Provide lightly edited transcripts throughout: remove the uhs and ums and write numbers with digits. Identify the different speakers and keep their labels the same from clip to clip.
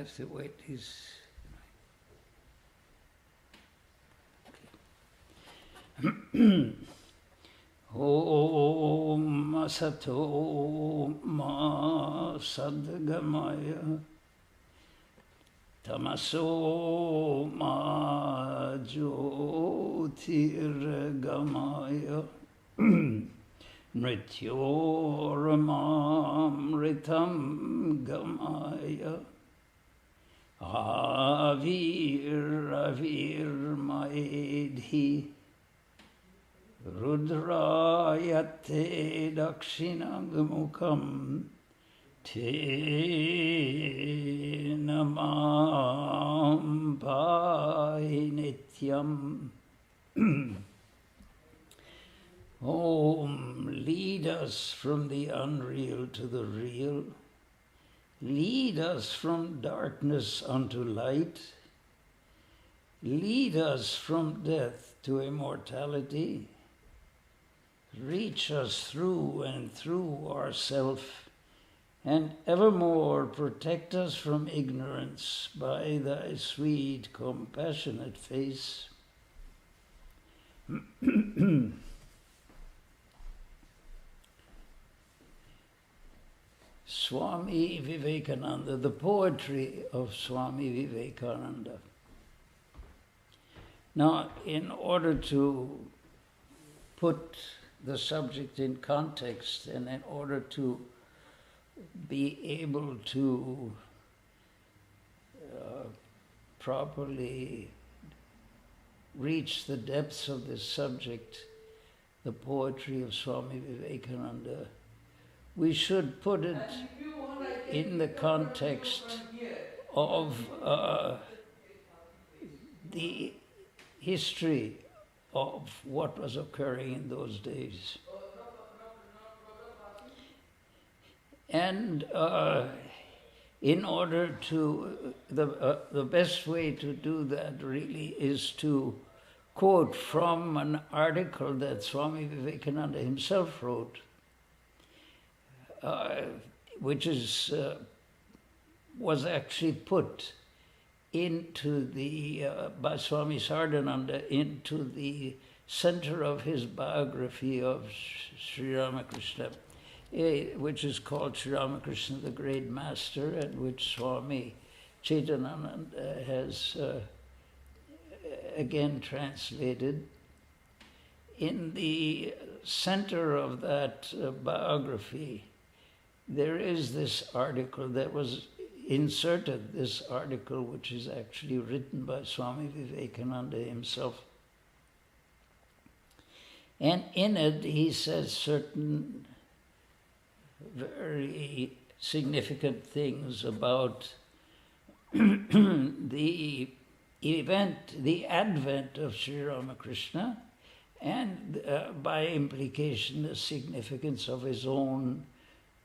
Speaker 1: has to wait. He's... Om Asato Ma Sadgamaya Tamaso Ma Jyotirgamaya Mrityoramamritam Gamaya Avir Maedhi Rudrayate Dakshinamukam Te Namam Pai Nityam. Om, lead us from the unreal to the real. Lead us from darkness unto light. Lead us from death to immortality. Reach us through and through ourself, and evermore protect us from ignorance by thy sweet, compassionate face. Swami Vivekananda, the poetry of Swami Vivekananda. Now, in order to put the subject in context and in order to be able to properly reach the depths of this subject, the poetry of Swami Vivekananda, we should put it in the context of the history of what was occurring in those days. And in order to, the best way to do that really is to quote from an article that Swami Vivekananda himself wrote, which was actually put into the, by Swami Sardananda, into the center of his biography of Sri Ramakrishna, which is called Sri Ramakrishna the Great Master, and which Swami Chaitananda has again translated. In the center of that biography, there is this article that was inserted, this article which is actually written by Swami Vivekananda himself. And in it he says certain very significant things about the event, the advent of Sri Ramakrishna, and by implication the significance of his own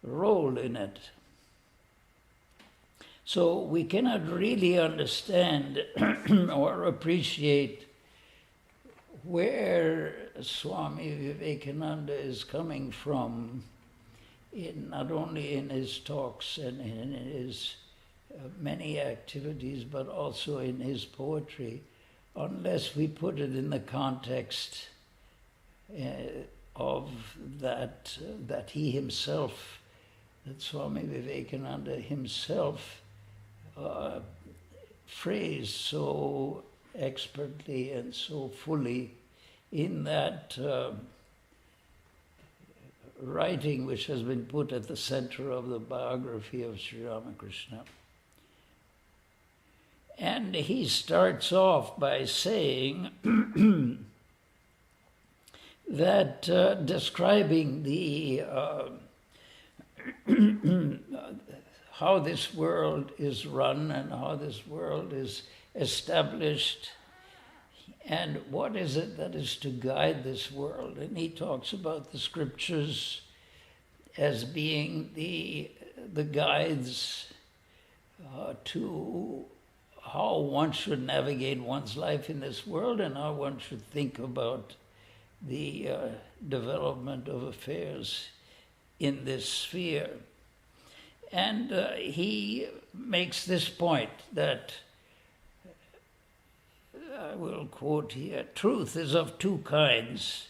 Speaker 1: role in it. So we cannot really understand or appreciate where Swami Vivekananda is coming from, not only in his talks and in his many activities, but also in his poetry, unless we put it in the context of that he himself, that Swami Vivekananda himself phrased so expertly and so fully in that writing which has been put at the center of the biography of Sri Ramakrishna. And he starts off by saying that describing the how this world is run and how this world is established and what is it that is to guide this world. And he talks about the scriptures as being the guides to how one should navigate one's life in this world and how one should think about the development of affairs in this sphere. And he makes this point that, I will quote here, truth is of two kinds.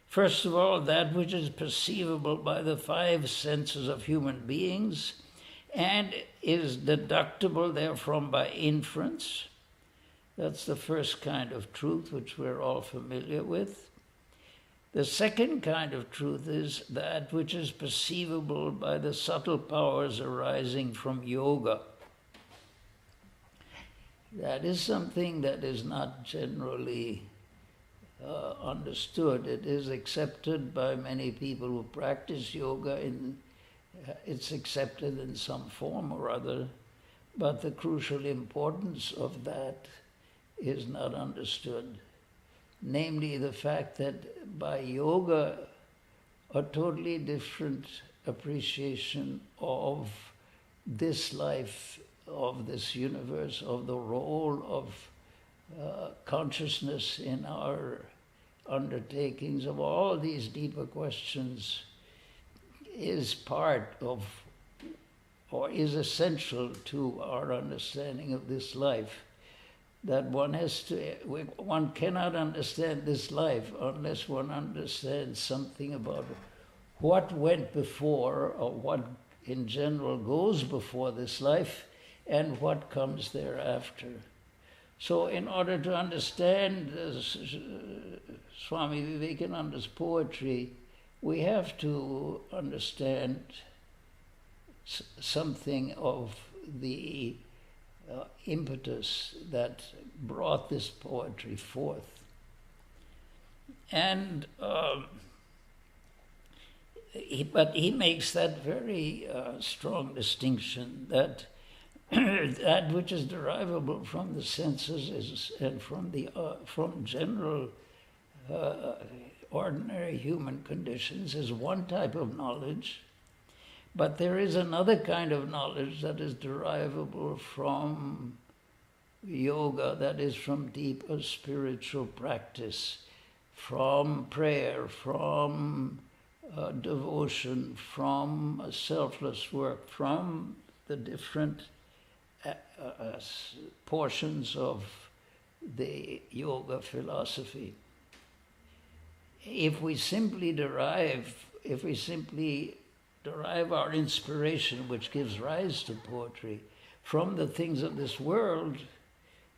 Speaker 1: First of all, that which is perceivable by the five senses of human beings and is deductible therefrom by inference. That's the first kind of truth which we're all familiar with. The second kind of truth is that which is perceivable by the subtle powers arising from yoga. That is something that is not generally understood. It is accepted by many people who practice yoga. It's accepted in some form or other, but the crucial importance of that is not understood. Namely, the fact that by yoga, a totally different appreciation of this life, of this universe, of the role of consciousness in our undertakings, of all these deeper questions, is part of, or is essential to our understanding of this life. That one cannot understand this life unless one understands something about what went before, or what in general goes before this life, and what comes thereafter. So in order to understand Swami Vivekananda's poetry, we have to understand something of the impetus that brought this poetry forth. And he makes that very strong distinction that that which is derivable from the senses and from general ordinary human conditions is one type of knowledge, but there is another kind of knowledge that is derivable from yoga, that is from deeper spiritual practice, from prayer, from devotion, from selfless work, from the different portions of the yoga philosophy. If we simply derive our inspiration, which gives rise to poetry, from the things of this world,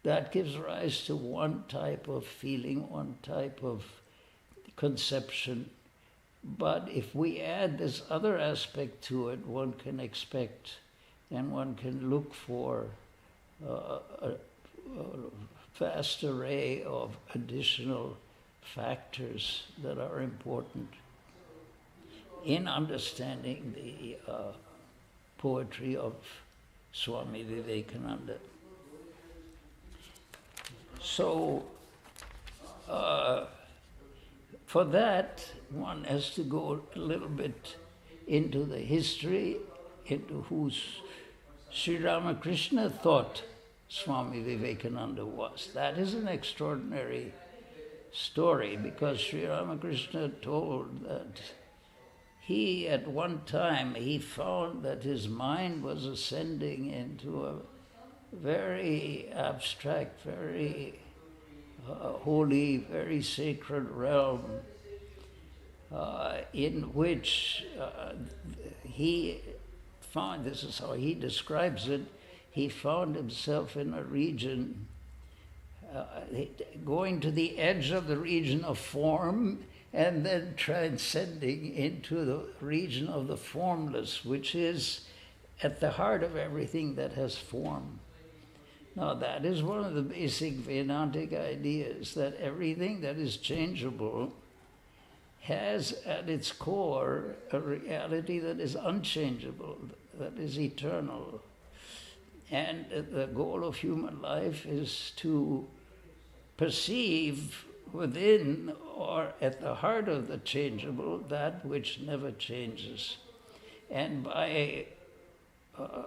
Speaker 1: that gives rise to one type of feeling, one type of conception. But if we add this other aspect to it, one can expect and one can look for a vast array of additional factors that are important in understanding the poetry of Swami Vivekananda. So, for that, one has to go a little bit into the history, into who Sri Ramakrishna thought Swami Vivekananda was. That is an extraordinary story, because Sri Ramakrishna told that he, at one time, he found that his mind was ascending into a very abstract, very holy, very sacred realm, in which he found, this is how he describes it, he found himself in a region, going to the edge of the region of form, and then transcending into the region of the formless, which is at the heart of everything that has form. Now, that is one of the basic Vedantic ideas, that everything that is changeable has at its core a reality that is unchangeable, that is eternal. And the goal of human life is to perceive within, or at the heart of the changeable, that which never changes. And by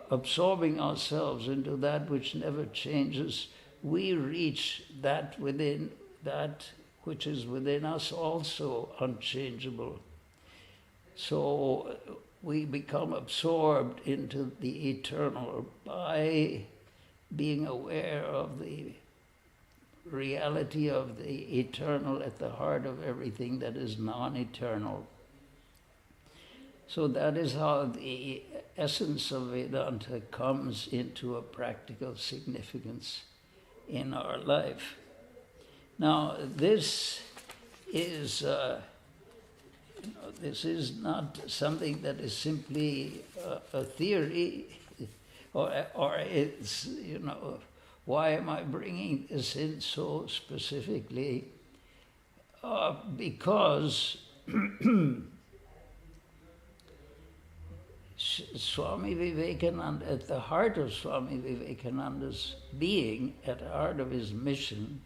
Speaker 1: absorbing ourselves into that which never changes, we reach that within, that which is within us also unchangeable. So we become absorbed into the eternal by being aware of the reality of the eternal at the heart of everything that is non-eternal. So that is how the essence of Vedanta comes into a practical significance in our life. Now, this is not something that is simply a theory, or it's, why am I bringing this in so specifically? Because Swami Vivekananda, at the heart of Swami Vivekananda's being, at the heart of his mission,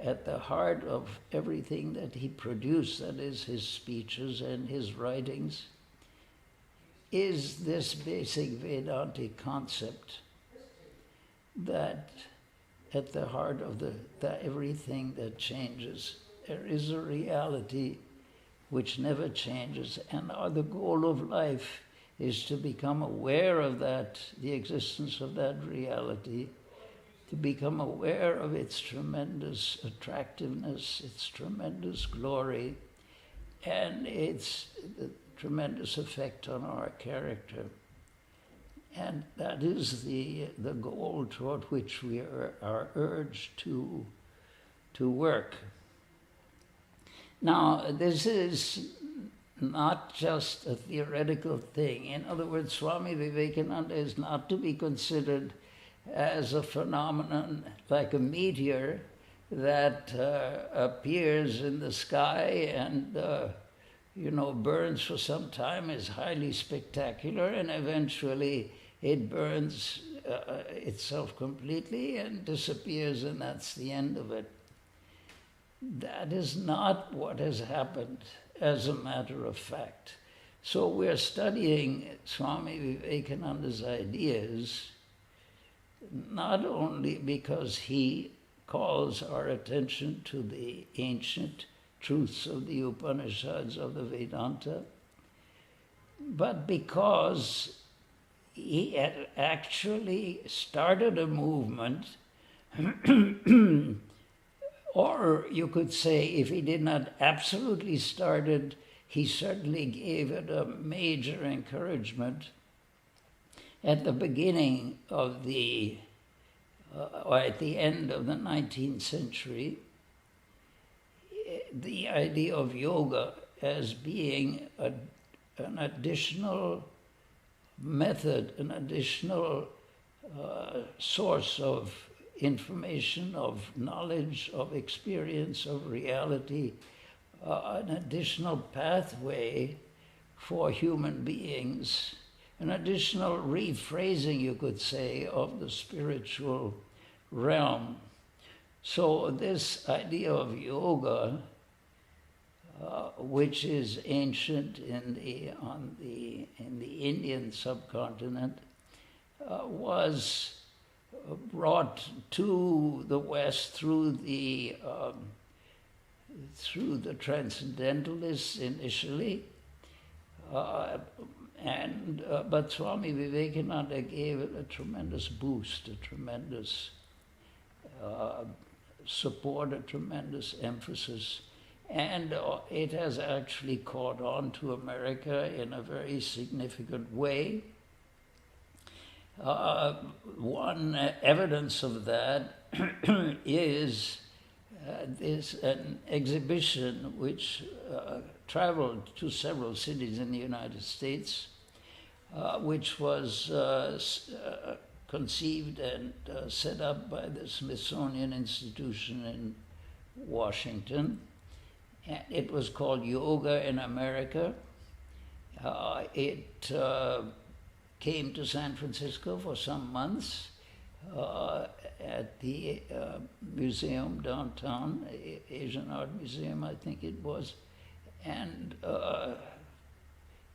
Speaker 1: at the heart of everything that he produced, that is his speeches and his writings, is this basic Vedantic concept that at the heart of the everything that changes, there is a reality which never changes, and the goal of life is to become aware of that, the existence of that reality, to become aware of its tremendous attractiveness, its tremendous glory, and its tremendous effect on our character. And that is the goal toward which we are urged to work. Now, this is not just a theoretical thing. In other words, Swami Vivekananda is not to be considered as a phenomenon like a meteor that appears in the sky and burns for some time, is highly spectacular, and eventually it burns itself completely and disappears, and that's the end of it. That is not what has happened, as a matter of fact. So we're studying Swami Vivekananda's ideas not only because he calls our attention to the ancient truths of the Upanishads, of the Vedanta, but because he had actually started a movement, or you could say, if he did not absolutely start it, he certainly gave it a major encouragement at the beginning of or at the end of the 19th century, the idea of yoga as being an additional method, an additional source of information, of knowledge, of experience, of reality, an additional pathway for human beings, an additional rephrasing, you could say, of the spiritual realm. So this idea of yoga, which is ancient in the Indian subcontinent, was brought to the West through the Transcendentalists initially, but Swami Vivekananda gave it a tremendous boost, a tremendous support, a tremendous emphasis, and it has actually caught on to America in a very significant way. One evidence of that is an exhibition which traveled to several cities in the United States, which was conceived and set up by the Smithsonian Institution in Washington. And it was called Yoga in America. It came to San Francisco for some months at the museum downtown, Asian Art Museum, I think it was. And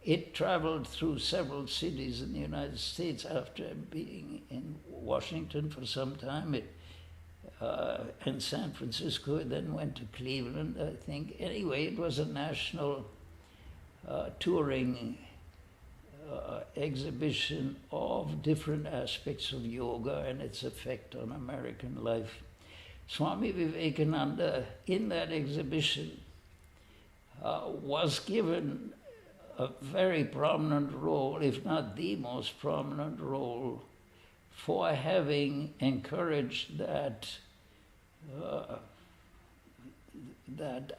Speaker 1: it traveled through several cities in the United States after being in Washington for some time. In San Francisco, it then went to Cleveland, I think. Anyway, it was a national touring exhibition of different aspects of yoga and its effect on American life. Swami Vivekananda, in that exhibition, was given a very prominent role, if not the most prominent role, for having encouraged that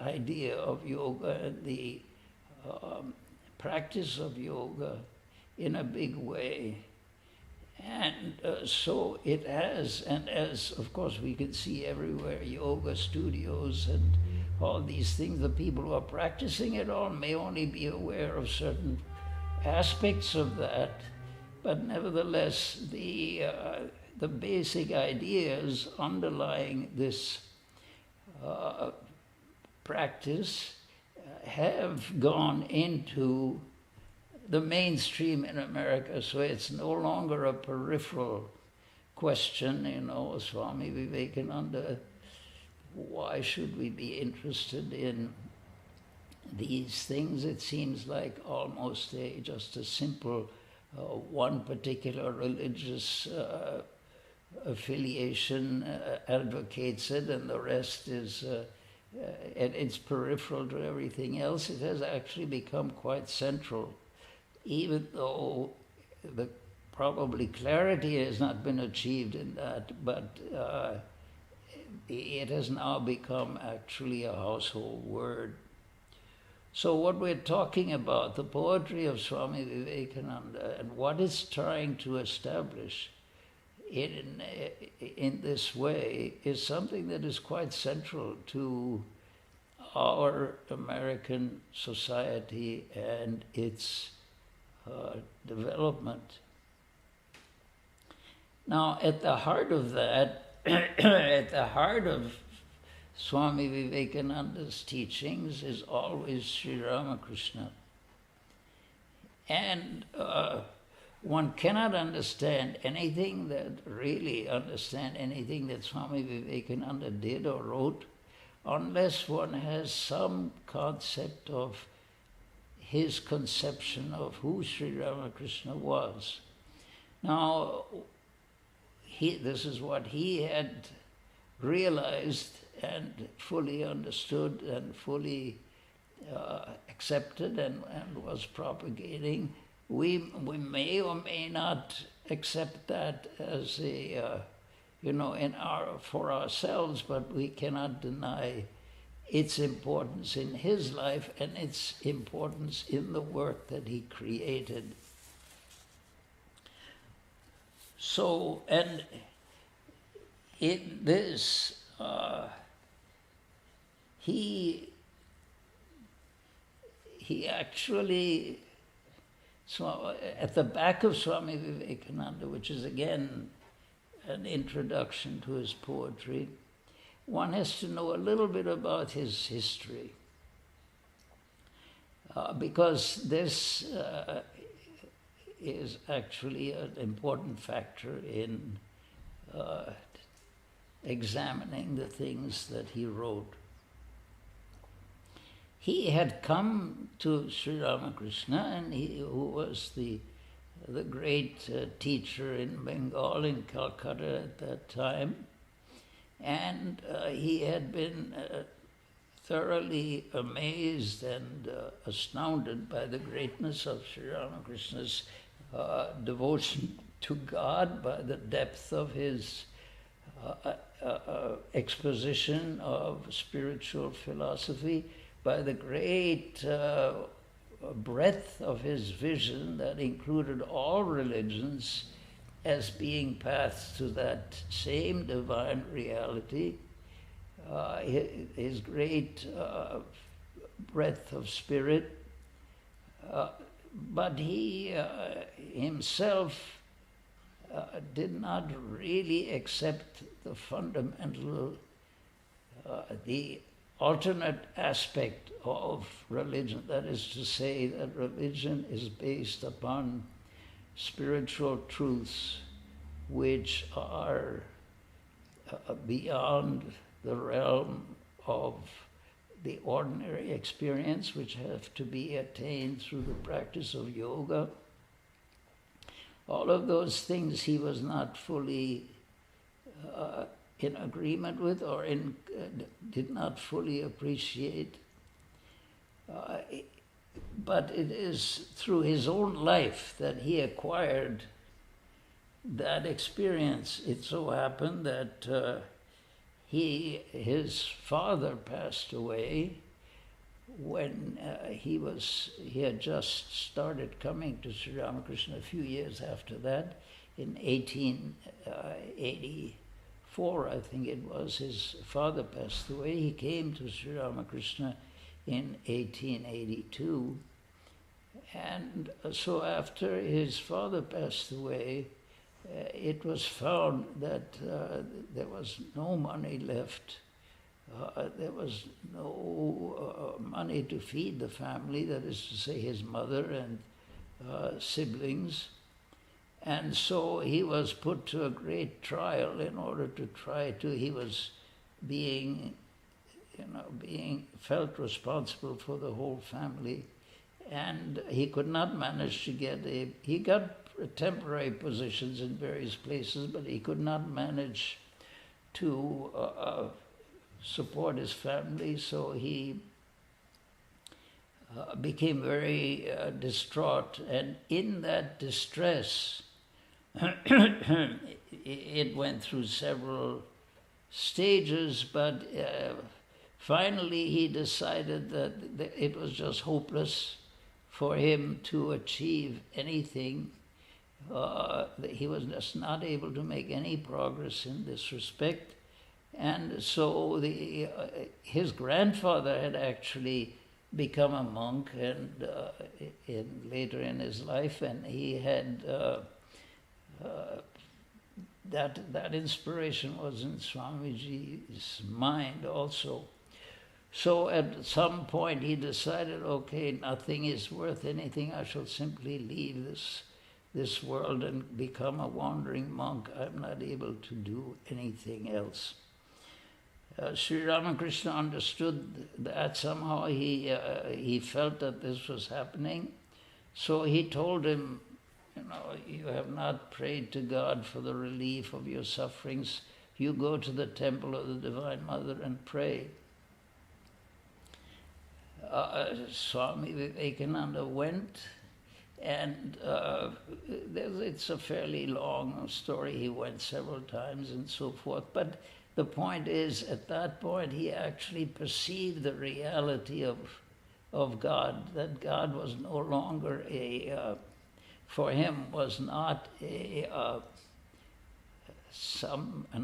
Speaker 1: idea of yoga and the practice of yoga in a big way. And so it has, and as of course we can see everywhere, yoga studios and all these things, the people who are practicing it all may only be aware of certain aspects of that, but nevertheless the basic ideas underlying this practice have gone into the mainstream in America, so it's no longer a peripheral question, Swami Vivekananda, why should we be interested in these things? It seems like almost just a simple one particular religious affiliation advocates it, and the rest is, and it's peripheral to everything else. It has actually become quite central, even though the probably clarity has not been achieved in that, but it has now become actually a household word. So what we're talking about, the poetry of Swami Vivekananda and what it's trying to establish in this way is something that is quite central to our American society and its development. Now, at the heart of that, at the heart of Swami Vivekananda's teachings is always Sri Ramakrishna. And one cannot understand anything that Swami Vivekananda did or wrote unless one has some concept of his conception of who Sri Ramakrishna was. Now, this is what he had realized and fully understood and fully accepted and was propagating. We may or may not accept that as for ourselves, but we cannot deny its importance in his life and its importance in the work that he created. So, and in this, he actually, so at the back of Swami Vivekananda, which is again an introduction to his poetry, one has to know a little bit about his history, because this is actually an important factor in examining the things that he wrote. He had come to Sri Ramakrishna, and who was the great teacher in Bengal, in Calcutta at that time, and he had been thoroughly amazed and astounded by the greatness of Sri Ramakrishna's devotion to God, by the depth of his exposition of spiritual philosophy, by the great breadth of his vision that included all religions as being paths to that same divine reality, his great breadth of spirit, but he himself did not really accept the fundamental, the alternate aspect of religion. That is to say that religion is based upon spiritual truths which are beyond the realm of the ordinary experience, which have to be attained through the practice of yoga. all of those things he was not fully in agreement with or did not fully appreciate. But it is through his own life that he acquired that experience. It so happened that his father passed away when he had just started coming to Sri Ramakrishna. A few years after that, in 1884, I think it was, his father passed away. He came to Sri Ramakrishna in 1882. And so after his father passed away, it was found that there was no money left. There was no money to feed the family, that is to say his mother and siblings. And so he was put to a great trial in order to he was being felt responsible for the whole family. And he could not manage to he got temporary positions in various places, but he could not manage to support his family, so he became very distraught. And in that distress, it went through several stages, but finally he decided that it was just hopeless for him to achieve anything. He was just not able to make any progress in this respect. And so his grandfather had actually become a monk and later in his life, and he had that inspiration was in Swamiji's mind also. So at some point he decided, okay, nothing is worth anything. I shall simply leave this world and become a wandering monk. I'm not able to do anything else. Sri Ramakrishna understood that somehow. He felt that this was happening. So he told him, you have not prayed to God for the relief of your sufferings. You go to the temple of the Divine Mother and pray. Swami Vivekananda went, and it's a fairly long story. He went several times and so forth. But the point is, at that point, he actually perceived the reality of God, that God was no longer for him, was not an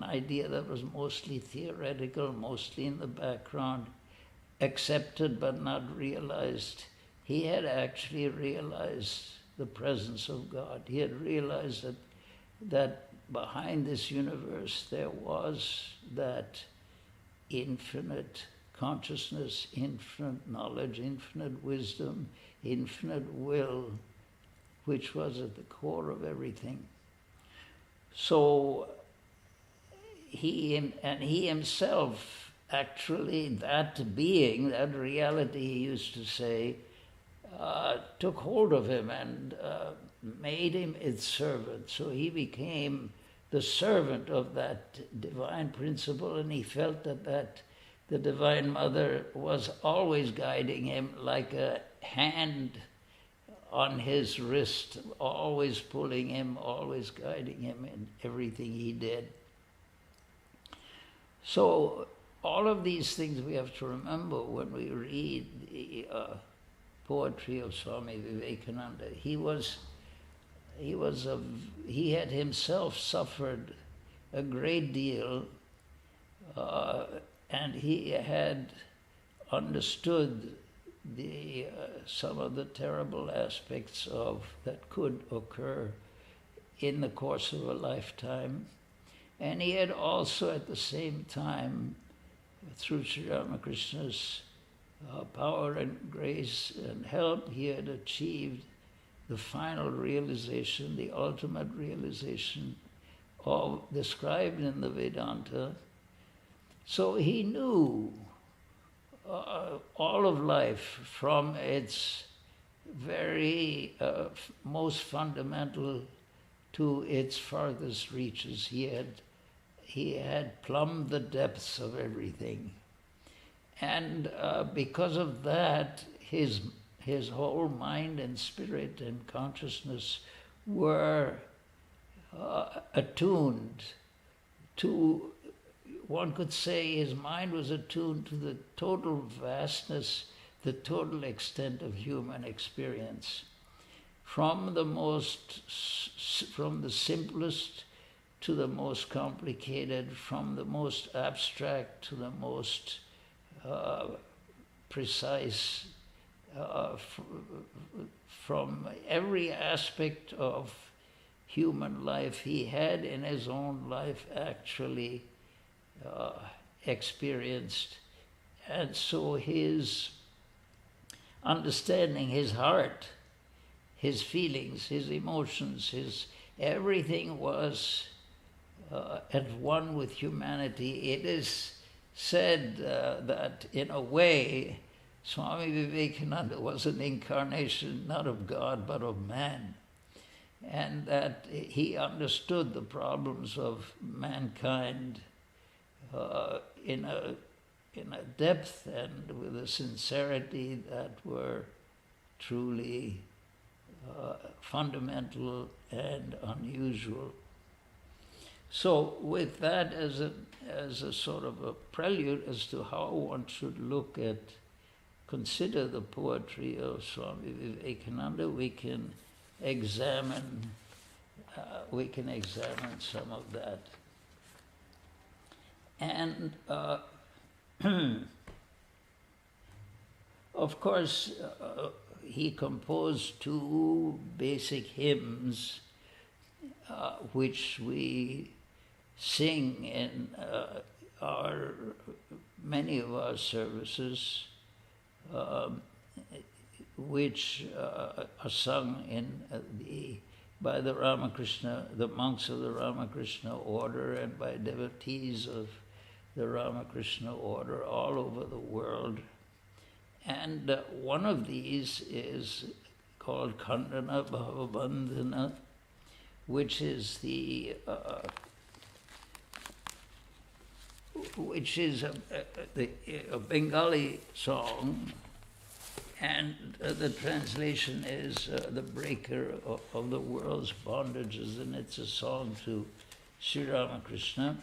Speaker 1: idea that was mostly theoretical, mostly in the background, accepted but not realized. He had actually realized the presence of God. He had realized that behind this universe there was that infinite consciousness, infinite knowledge, infinite wisdom, infinite will, which was at the core of everything. So he himself, actually, that being, that reality, he used to say, took hold of him and made him its servant. So he became the servant of that divine principle, and he felt that the Divine Mother was always guiding him like a hand on his wrist, always pulling him, always guiding him in everything he did. So all of these things we have to remember when we read the poetry of Swami Vivekananda. He had himself suffered a great deal, and he had understood some of the terrible aspects that could occur in the course of a lifetime. And he had also at the same time, through Sri Ramakrishna's power and grace and help, he had achieved the final realization, the ultimate realization described in the Vedanta. So he knew all of life from its very most fundamental to its farthest reaches. He had plumbed the depths of everything. And because of that, his whole mind and spirit and consciousness were attuned to, one could say his mind was attuned to the total vastness, the total extent of human experience. From the simplest to the most complicated, from the most abstract to the most precise, from every aspect of human life, he had in his own life actually experienced. And so his understanding, his heart, his feelings, his emotions, his everything was at one with humanity. It is said that in a way, Swami Vivekananda was an incarnation not of God but of man, and that he understood the problems of mankind in a depth and with a sincerity that were truly fundamental and unusual. So with that as a sort of a prelude as to how one should consider the poetry of Swami Vivekananda, we can examine some of that. And of course, he composed two basic hymns which we sing in many of our services, which are sung by the monks of the Ramakrishna order, and by devotees of the Ramakrishna order all over the world. And one of these is called Khandana Bhavabandhana, which is a Bengali song, and the translation is the breaker of the world's bondages, and it's a song to Sri Ramakrishna,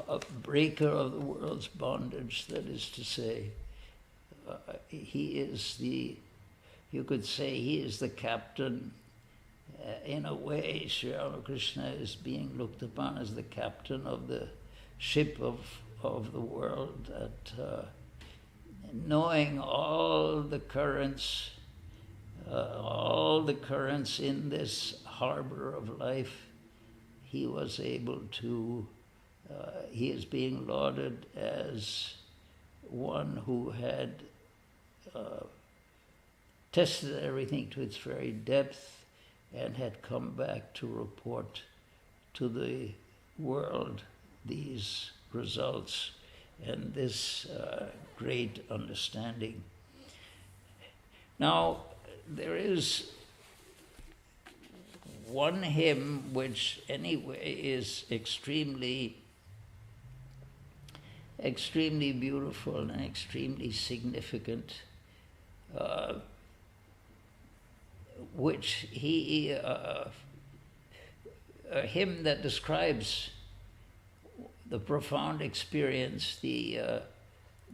Speaker 1: a breaker of the world's bondage. That is to say, you could say he is the captain. In a way, Sri Ramakrishna is being looked upon as the captain of the ship of the world, that knowing all the currents in this harbor of life, he was able to, he is being lauded as one who had tested everything to its very depth and had come back to report to the world these results and this great understanding. Now, there is one hymn which anyway is extremely beautiful and extremely significant, which a hymn that describes the profound experience, the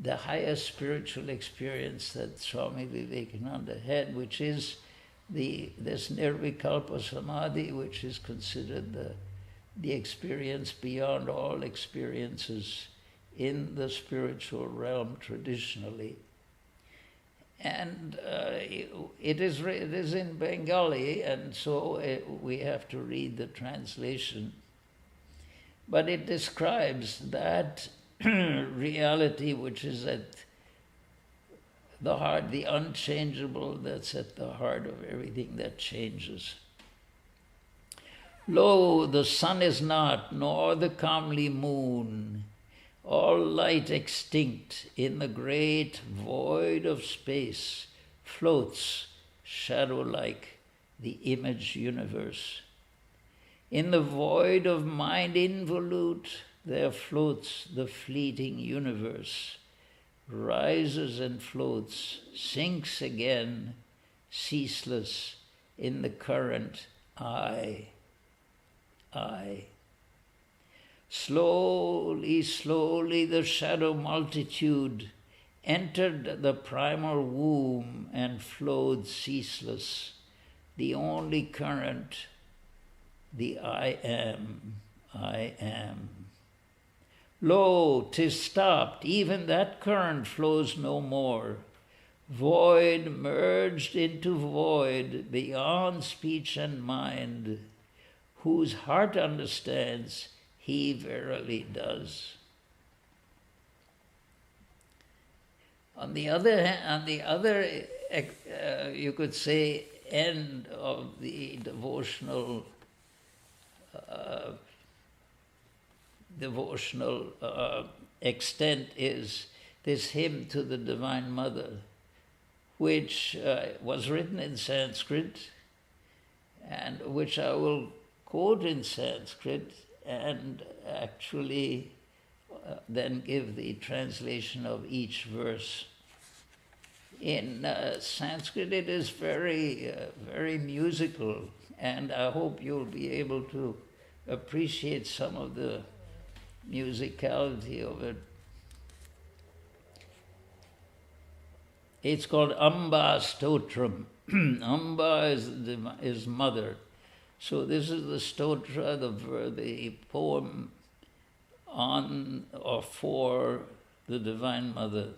Speaker 1: highest spiritual experience that Swami Vivekananda had, which is this Nirvikalpa Samadhi, which is considered the experience beyond all experiences in the spiritual realm traditionally. And it is in Bengali, and so we have to read the translation. But it describes that reality which is at the heart, the unchangeable that's at the heart of everything that changes. Lo, the sun is not, nor the comely moon, all light extinct in the great void of space, floats shadow-like the image universe. In the void of mind involute, there floats the fleeting universe, rises and floats, sinks again, ceaseless in the current I. Slowly, slowly the shadow multitude entered the primal womb and flowed ceaseless, the only current, the I am. Lo, 'tis stopped, even that current flows no more. Void merged into void, beyond speech and mind. Whose heart understands, he verily does. On the other, you could say, end of the devotional extent is this hymn to the Divine Mother, which was written in Sanskrit and which I will quote in Sanskrit and actually then give the translation of each verse. In Sanskrit it is very, very musical, and I hope you'll be able to appreciate some of the musicality of it. It's called Amba Stotram. Amba is mother. So this is the stotra, the poem on or for the Divine Mother.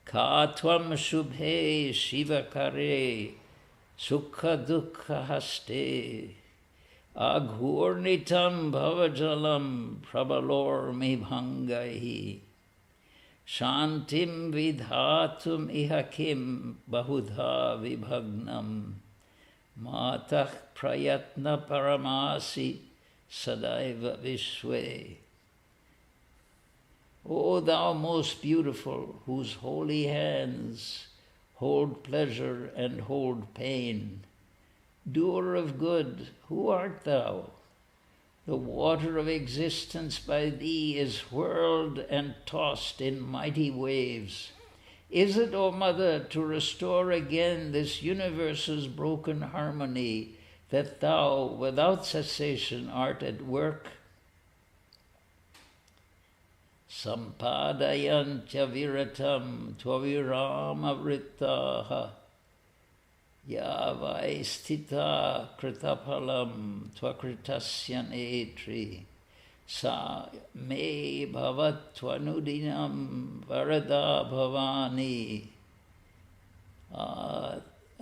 Speaker 1: Ka tvam shubhe shivakare sukha dukkha haste aghurnitam bhavajalam prabalor mibhangahi shantim vidhatum ihakim bahudha vibhagnam matah prayatna paramasi sadaiva vishwe. O thou most beautiful, whose holy hands hold pleasure and hold pain, doer of good, who art thou? The water of existence by thee is whirled and tossed in mighty waves. Is it, O Mother, to restore again this universe's broken harmony that thou, without cessation, art at work? Sampadayantya viratam tvavirama vrittaha yavaistita kritapalam tvakritasya netri sa me bhavatvanudinam varada bhavani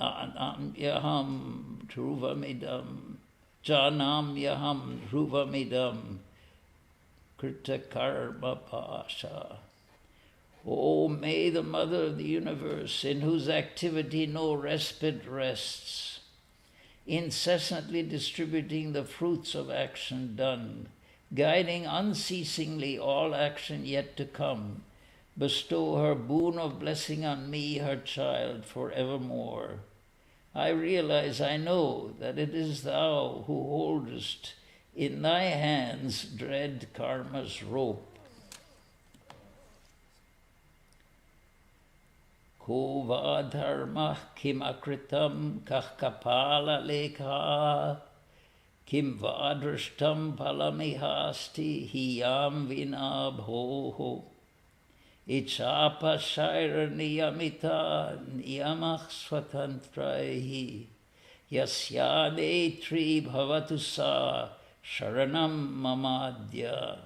Speaker 1: anamyaham dhruvamidam janamyaham dhruvamidam krita karma pasha. O may the Mother of the universe, in whose activity no respite rests, incessantly distributing the fruits of action done, guiding unceasingly all action yet to come, bestow her boon of blessing on me, her child, forevermore. I realize, I know, that it is thou who holdest in thy hands dread karma's rope. Ko va dharma kim akritam kah kapala lekha kim va drishtam palamihasti hiyam vina bhoho ichapa shaira niyamita niyamach swatantrahi yasya netri bhavatu sa sharanam mamadya.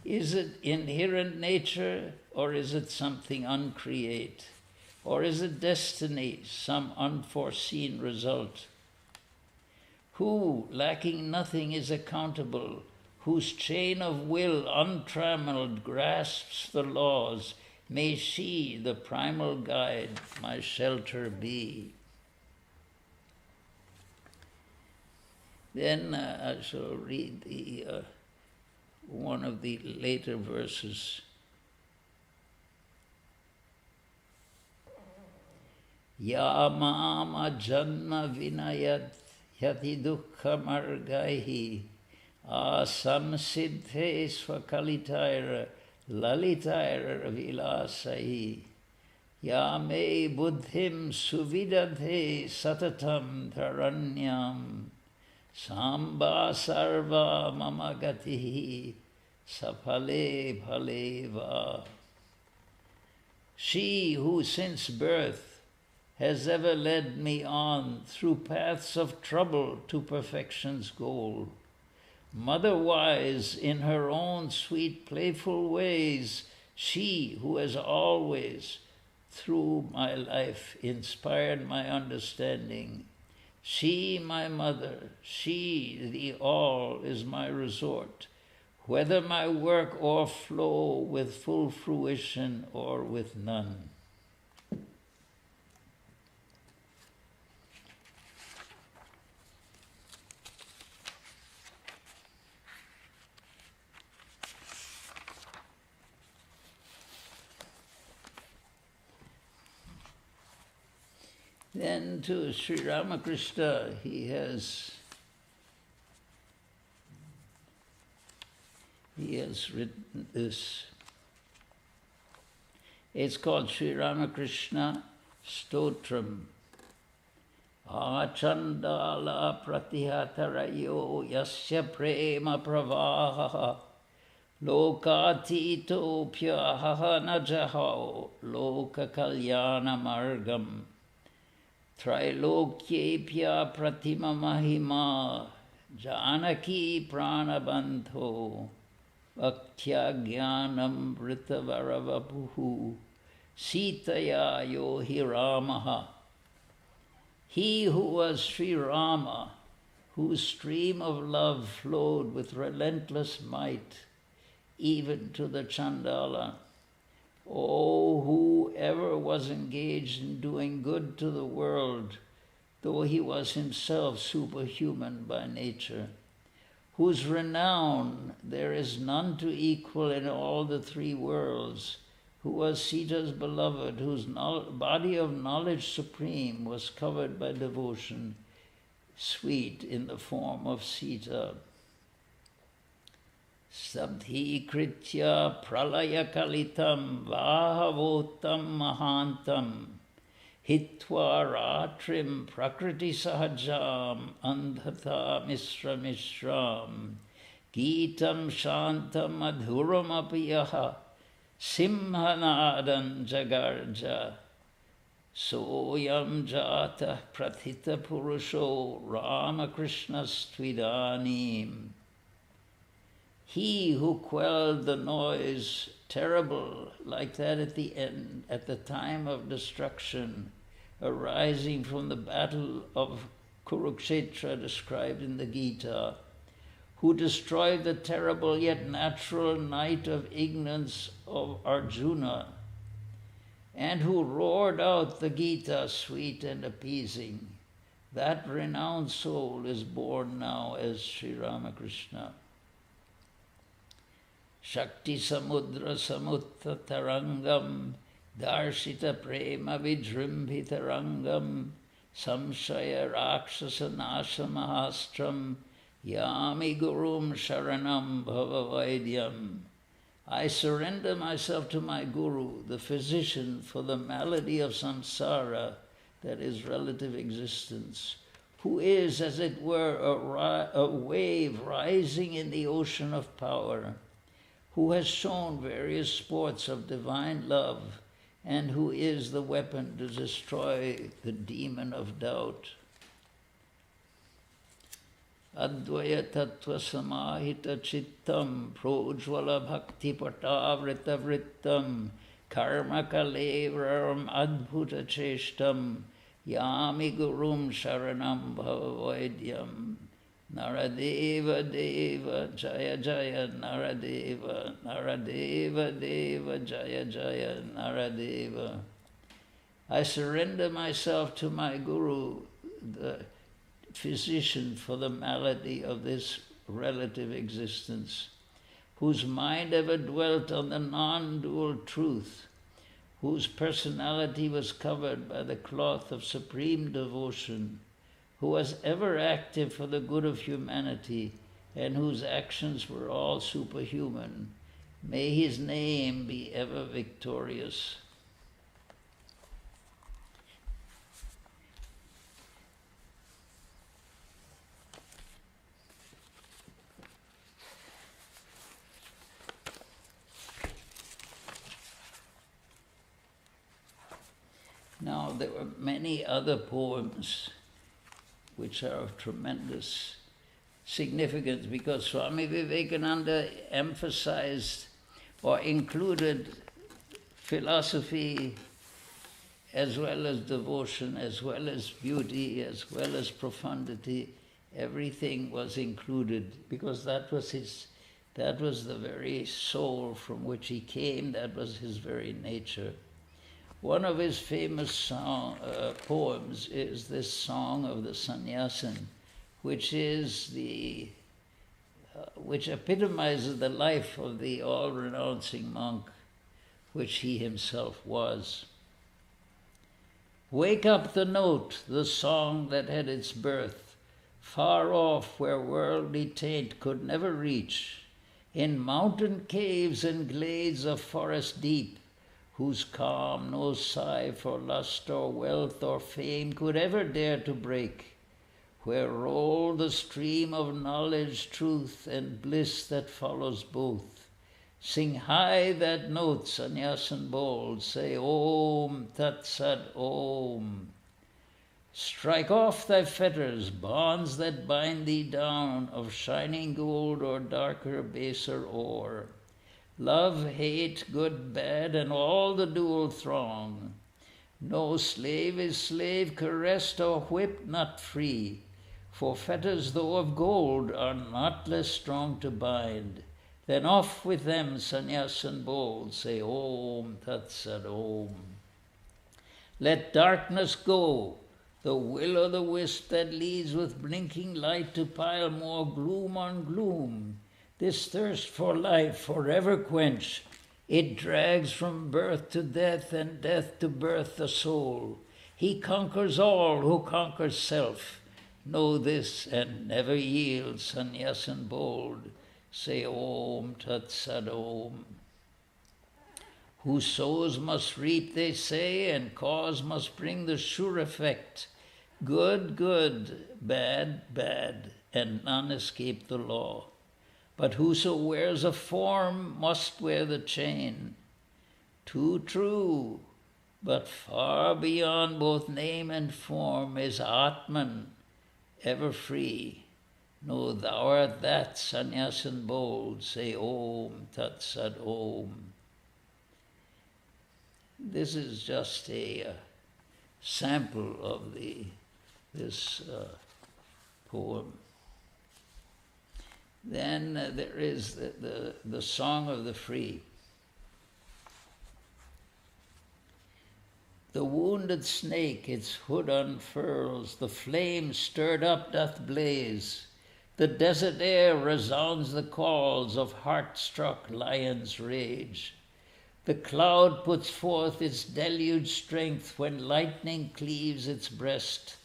Speaker 1: Is it inherent nature, or is it something uncreate? Or is it destiny, some unforeseen result? Who, lacking nothing, is accountable, whose chain of will untrammeled grasps the laws, may she, the primal guide, my shelter be. Then I shall read one of the later verses. Ya mama janma vinayat yati dukkha margaihi asam siddhe swakalitayra lalitayra vilasai ya me buddhim suvidadhe satatam dharanyam samba sarva mama gatihi sapale bhale va. She who since birth has ever led me on through paths of trouble to perfection's goal, mother-wise in her own sweet playful ways, she who has always through my life inspired my understanding, she my mother, she the all is my resort, whether my work o'erflow with full fruition or with none. Then to Sri Ramakrishna he has written this. It's called Sri Ramakrishna Stotram. Achandala pratihatarayo yasya prema pravaha lokatito pyaha najahao loka kalyana margam Trilokyepya pratima mahima janaki pranabandho bhaktya jnanam vritavaravapuhu sitaya yohi ramaha. He who was Sri Rama, whose stream of love flowed with relentless might even to the Chandala. Oh, whoever was engaged in doing good to the world, though he was himself superhuman by nature, whose renown there is none to equal in all the three worlds, who was Sita's beloved, whose body of knowledge supreme was covered by devotion, sweet in the form of Sita. Sabdhi kritya pralaya kalitam vahavotam mahantam hitva ratrim prakriti sahajam andhata misra mishram geetam shantam madhuram apiyaha simhanadan jagarja soyam jata prathita purusho Ramakrishnas tvidanim. He who quelled the noise terrible like that at the end, at the time of destruction, arising from the battle of Kurukshetra described in the Gita, who destroyed the terrible yet natural night of ignorance of Arjuna, and who roared out the Gita sweet and appeasing, that renowned soul is born now as Sri Ramakrishna. Shakti samudra samutta tarangam darshita prema vijrimbhita rangam samshaya rakshasa nasha mahastram yami gurum sharanam bhavavaidyam. I surrender myself to my Guru, the physician, for the malady of samsara, that is relative existence, who is, as it were, a wave rising in the ocean of power, who has shown various sports of divine love, and who is the weapon to destroy the demon of doubt. Advaya tattva samahita chittam projvala bhakti patavrita vrittam karma kalevram adbhuta cheshtam yami gurum sharanam bhavavaidyam. Naradeva Deva Jaya Jaya Naradeva Naradeva Deva Jaya Jaya Naradeva. I surrender myself to my Guru, the physician, for the malady of this relative existence, whose mind ever dwelt on the non-dual truth, whose personality was covered by the cloth of supreme devotion, who was ever active for the good of humanity, and whose actions were all superhuman. May his name be ever victorious. Now, there were many other poems which are of tremendous significance, because Swami Vivekananda emphasized or included philosophy as well as devotion, as well as beauty, as well as profundity. Everything was included, because that was the very soul from which he came, that was his very nature. One of his famous poems is this song of the Sannyasin, which epitomizes the life of the all-renouncing monk, which he himself was. Wake up the note, the song that had its birth, far off where worldly taint could never reach, in mountain caves and glades of forest deep, whose calm no sigh for lust or wealth or fame could ever dare to break, where roll the stream of knowledge, truth, and bliss that follows both. Sing high that note, Sannyasin bold, say Om Tat Sat Om. Strike off thy fetters, bonds that bind thee down, of shining gold or darker, baser ore. Love, hate, good, bad, and all the dual throng. No slave is slave caressed or whipped not free, for fetters though of gold are not less strong to bind. Then off with them, Sannyasin bold, say Om Tat Sat Om. Let darkness go, the will-o'-the-wisp that leads with blinking light to pile more gloom on gloom. This thirst for life forever quench. It drags from birth to death and death to birth the soul. He conquers all who conquers self. Know this and never yield, Sannyasin bold. Say Om Tat Sat Om. Who sows must reap, they say, and cause must bring the sure effect. Good, good, bad, bad, and none escape the law. But whoso wears a form must wear the chain. Too true, but far beyond both name and form is Atman, ever free. Know thou art that, Sannyasin bold, say Om Tat Sat Om. This is just a sample of this poem. Then there is the Song of the Free. The wounded snake its hood unfurls, the flame stirred up doth blaze. The desert air resounds the calls of heart-struck lions' rage. The cloud puts forth its deluge strength when lightning cleaves its breast.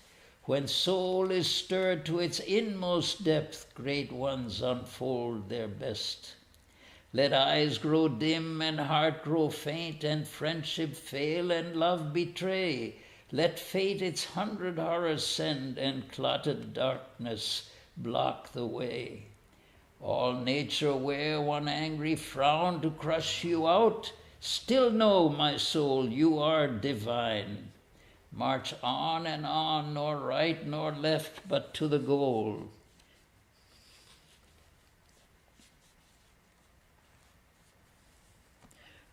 Speaker 1: When soul is stirred to its inmost depth, great ones unfold their best. Let eyes grow dim and heart grow faint, and friendship fail and love betray. Let fate its 100 horrors send, and clotted darkness block the way. All nature wear one angry frown to crush you out. Still know, my soul, you are divine. March on and on, nor right nor left, but to the goal.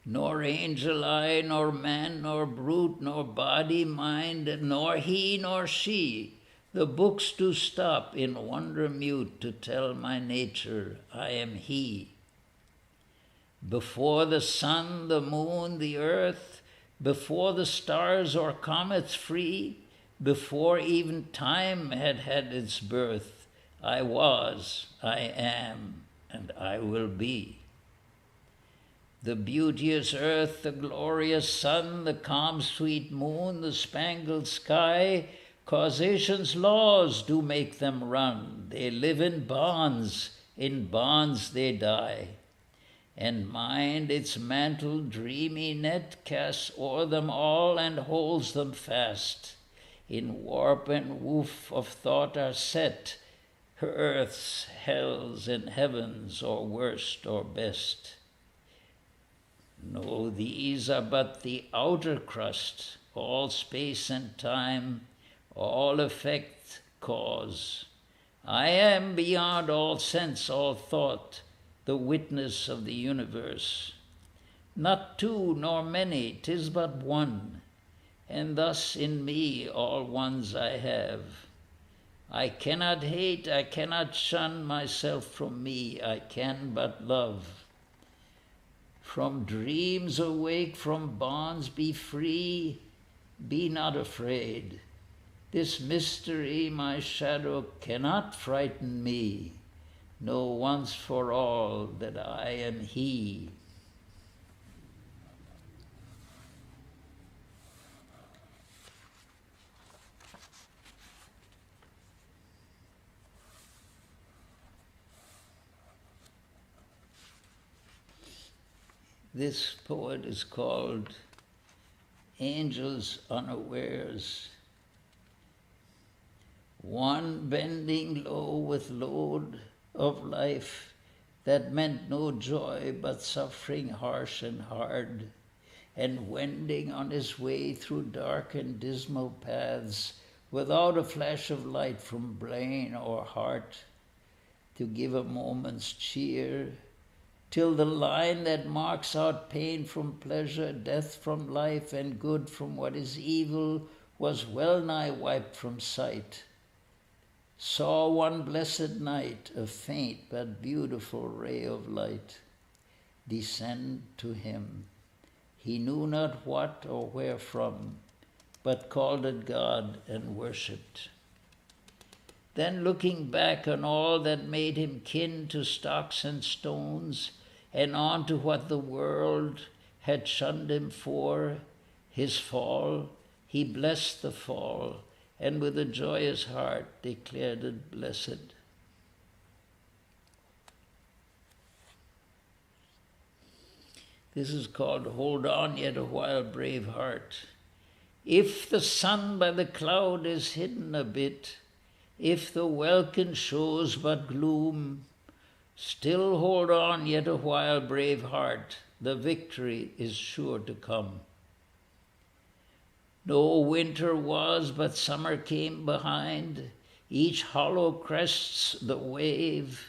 Speaker 1: Nor angel eye, nor man, nor brute, nor body, mind, nor he, nor she. The books do stop in wonder mute to tell my nature, I am he. Before the sun, the moon, the earth, before the stars or comets free, before even time had had its birth, I was, I am, and I will be. The beauteous earth, the glorious sun, the calm sweet moon, the spangled sky, causation's laws do make them run. They live in bonds they die. And mind its mantled dreamy net casts o'er them all and holds them fast. In warp and woof of thought are set her earths, hells, and heavens, or worst or best. No, these are but the outer crust, all space and time, all effect, cause. I am beyond all sense, all thought, the witness of the universe. Not two nor many, 'tis but one, and thus in me all ones I have. I cannot hate, I cannot shun myself from me, I can but love. From dreams awake, from bonds be free, be not afraid. This mystery, my shadow, cannot frighten me. Know once for all that I am He. This poet is called Angels Unawares. One bending low with load of life that meant no joy but suffering harsh and hard, and wending on his way through dark and dismal paths without a flash of light from brain or heart to give a moment's cheer, till the line that marks out pain from pleasure, death from life, and good from what is evil was well nigh wiped from sight. Saw one blessed night a faint but beautiful ray of light descend to him. He knew not what or where from, but called it God and worshipped. Then looking back on all that made him kin to stocks and stones, and on to what the world had shunned him for, his fall, he blessed the fall, and with a joyous heart declared it blessed. This is called Hold On Yet a While, Brave Heart. If the sun by the cloud is hidden a bit, if the welkin shows but gloom, still hold on yet a while, brave heart, the victory is sure to come. No winter was, but summer came behind. Each hollow crests the wave.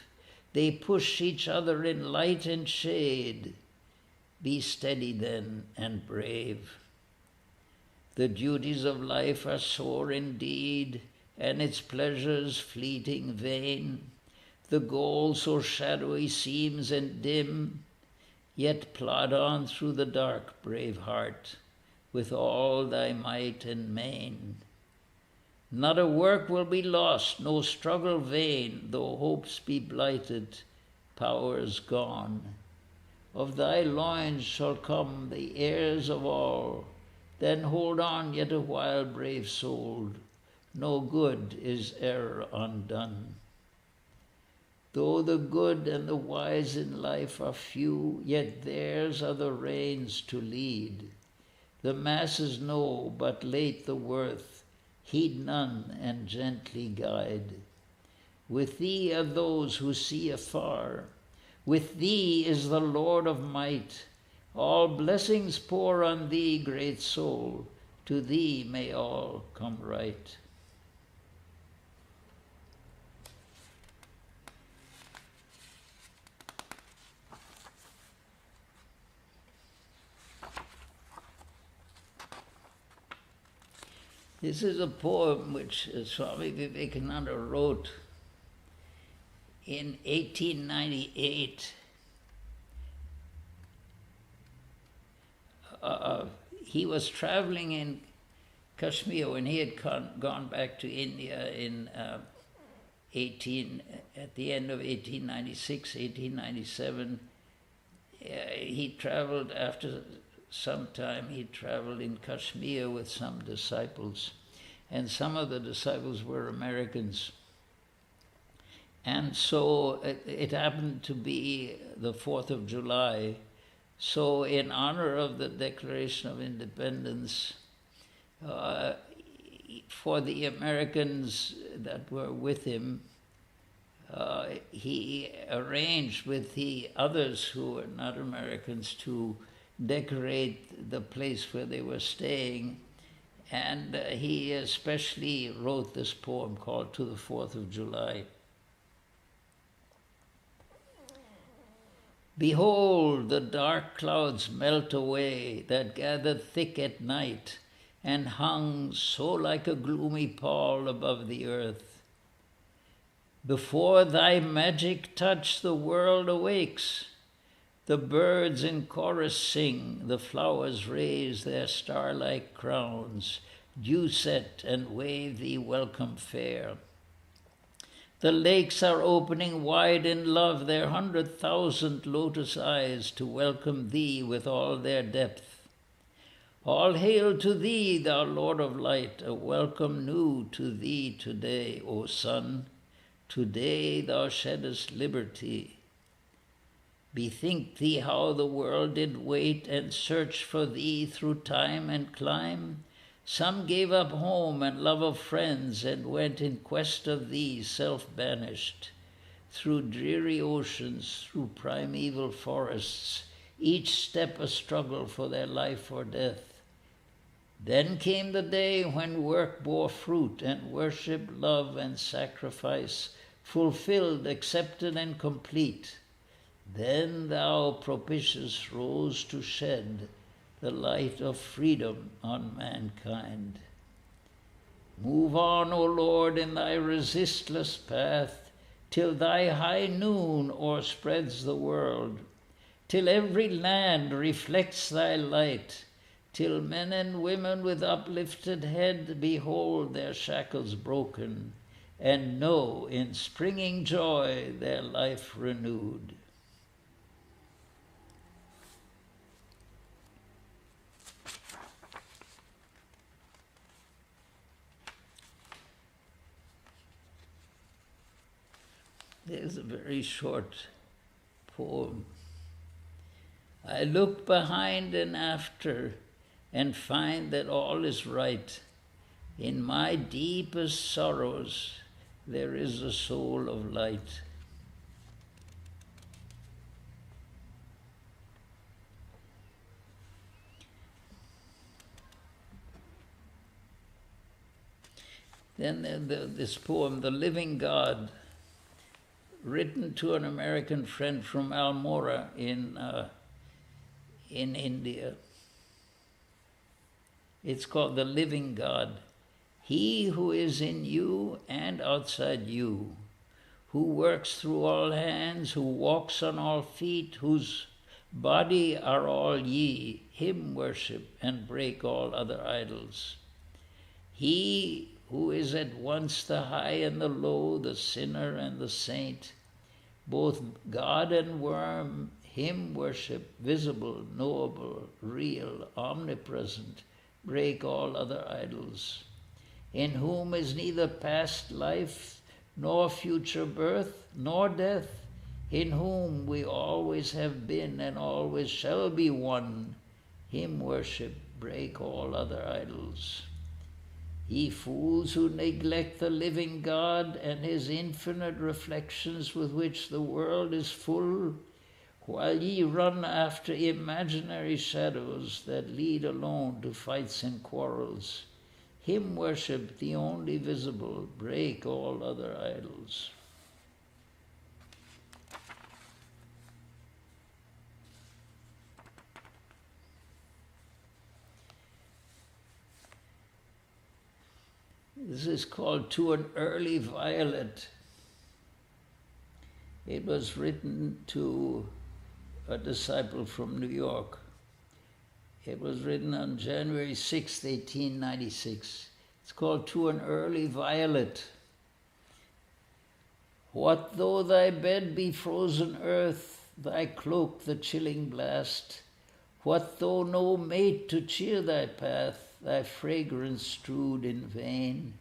Speaker 1: They push each other in light and shade. Be steady then and brave. The duties of life are sore indeed, and its pleasures fleeting vain. The goal so shadowy seems and dim, yet plod on through the dark, brave heart, with all thy might and main. Not a work will be lost, no struggle vain, though hopes be blighted, powers gone. Of thy loins shall come the heirs of all, then hold on yet a while, brave soul, no good is e'er undone. Though the good and the wise in life are few, yet theirs are the reins to lead. The masses know but late the worth, heed none and gently guide. With thee are those who see afar, with thee is the Lord of might. All blessings pour on thee, great soul, to thee may all come right. This is a poem which Swami Vivekananda wrote in 1898. He was traveling in Kashmir when he had gone back to India in at the end of 1896, 1897. he traveled after some time, he traveled in Kashmir with some disciples, and some of the disciples were Americans. And so it happened to be the 4th of July. So in honor of the Declaration of Independence, for the Americans that were with him, he arranged with the others who were not Americans to decorate the place where they were staying. And he especially wrote this poem called To the 4th of July. Behold, the dark clouds melt away that gathered thick at night and hung so like a gloomy pall above the earth. Before thy magic touch the world awakes. The birds in chorus sing, the flowers raise their star-like crowns, dew-set and wave thee welcome fair. The lakes are opening wide in love their 100,000 lotus eyes to welcome thee with all their depth. All hail to thee, thou Lord of light, a welcome new to thee today, O sun. Today thou sheddest liberty. Bethink thee how the world did wait and search for thee through time and clime. Some gave up home and love of friends and went in quest of thee self-banished. Through dreary oceans, through primeval forests, each step a struggle for their life or death. Then came the day when work bore fruit and worship, love and sacrifice, fulfilled, accepted and complete. Then thou, propitious, rose to shed the light of freedom on mankind. Move on, O Lord, in thy resistless path, till thy high noon o'erspreads the world, till every land reflects thy light, till men and women with uplifted head behold their shackles broken, and know in springing joy their life renewed. There's a very short poem. I look behind and after and find that all is right. In my deepest sorrows there is a soul of light. Then this poem, The Living God, written to an American friend from Almora in India. It's called The Living God. He who is in you and outside you, who works through all hands, who walks on all feet, whose body are all ye, him worship and break all other idols. He who is at once the high and the low, the sinner and the saint, both God and worm, him worship, visible, knowable, real, omnipresent, break all other idols. In whom is neither past life, nor future birth, nor death, in whom we always have been and always shall be one, him worship, break all other idols. Ye fools who neglect the living God and his infinite reflections with which the world is full, while ye run after imaginary shadows that lead alone to fights and quarrels, him worship, the only visible, break all other idols. This is called To an Early Violet. It was written to a disciple from New York. It was written on January 6, 1896. It's called To an Early Violet. What though thy bed be frozen earth, thy cloak the chilling blast? What though no mate to cheer thy path, thy fragrance strewed in vain?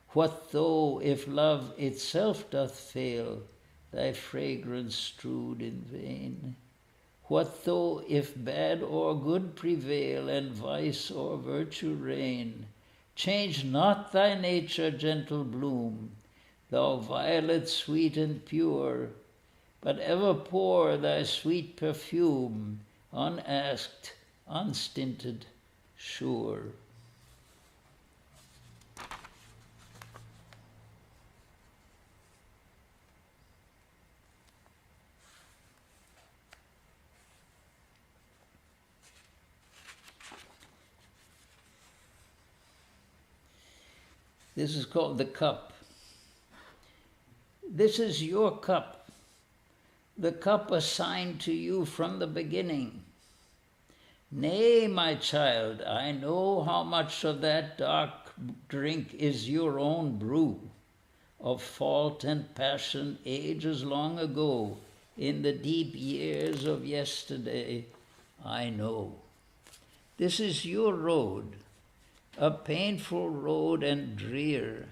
Speaker 1: What though, if love itself doth fail, thy fragrance strewed in vain? What though, if bad or good prevail, and vice or virtue reign? Change not thy nature, gentle bloom, thou violet sweet and pure, but ever pour thy sweet perfume, unasked, unstinted, sure. This is called the cup. This is your cup, the cup assigned to you from the beginning. Nay, my child, I know how much of that dark drink is your own brew, of fault and passion ages long ago, in the deep years of yesterday, I know. This is your road, a painful road and drear.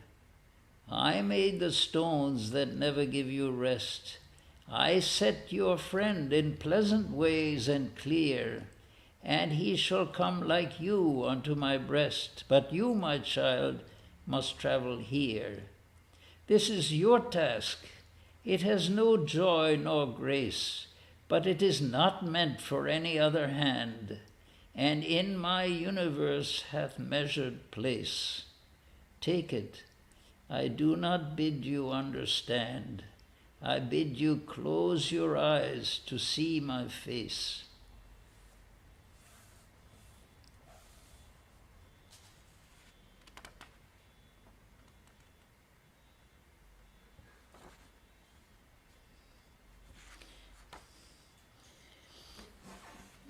Speaker 1: I made the stones that never give you rest. I set your friend in pleasant ways and clear, and he shall come like you unto my breast. But you, my child, must travel here. This is your task. It has no joy nor grace, but it is not meant for any other hand, and in my universe hath measured place. Take it. I do not bid you understand. I bid you close your eyes to see my face.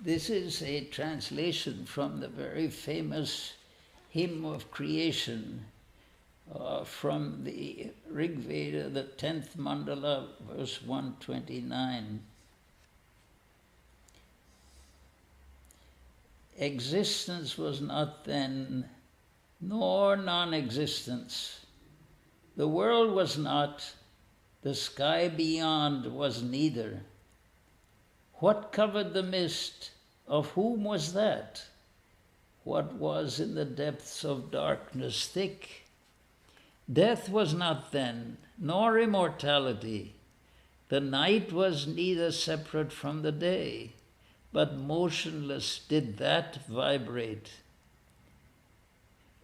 Speaker 1: This is a translation from the very famous hymn of creation from the Rig Veda, the 10th Mandala, verse 129. Existence was not then, nor non-existence. The world was not, the sky beyond was neither. What covered the mist? Of whom was that? What was in the depths of darkness thick? Death was not then, nor immortality. The night was neither separate from the day, but motionless did that vibrate.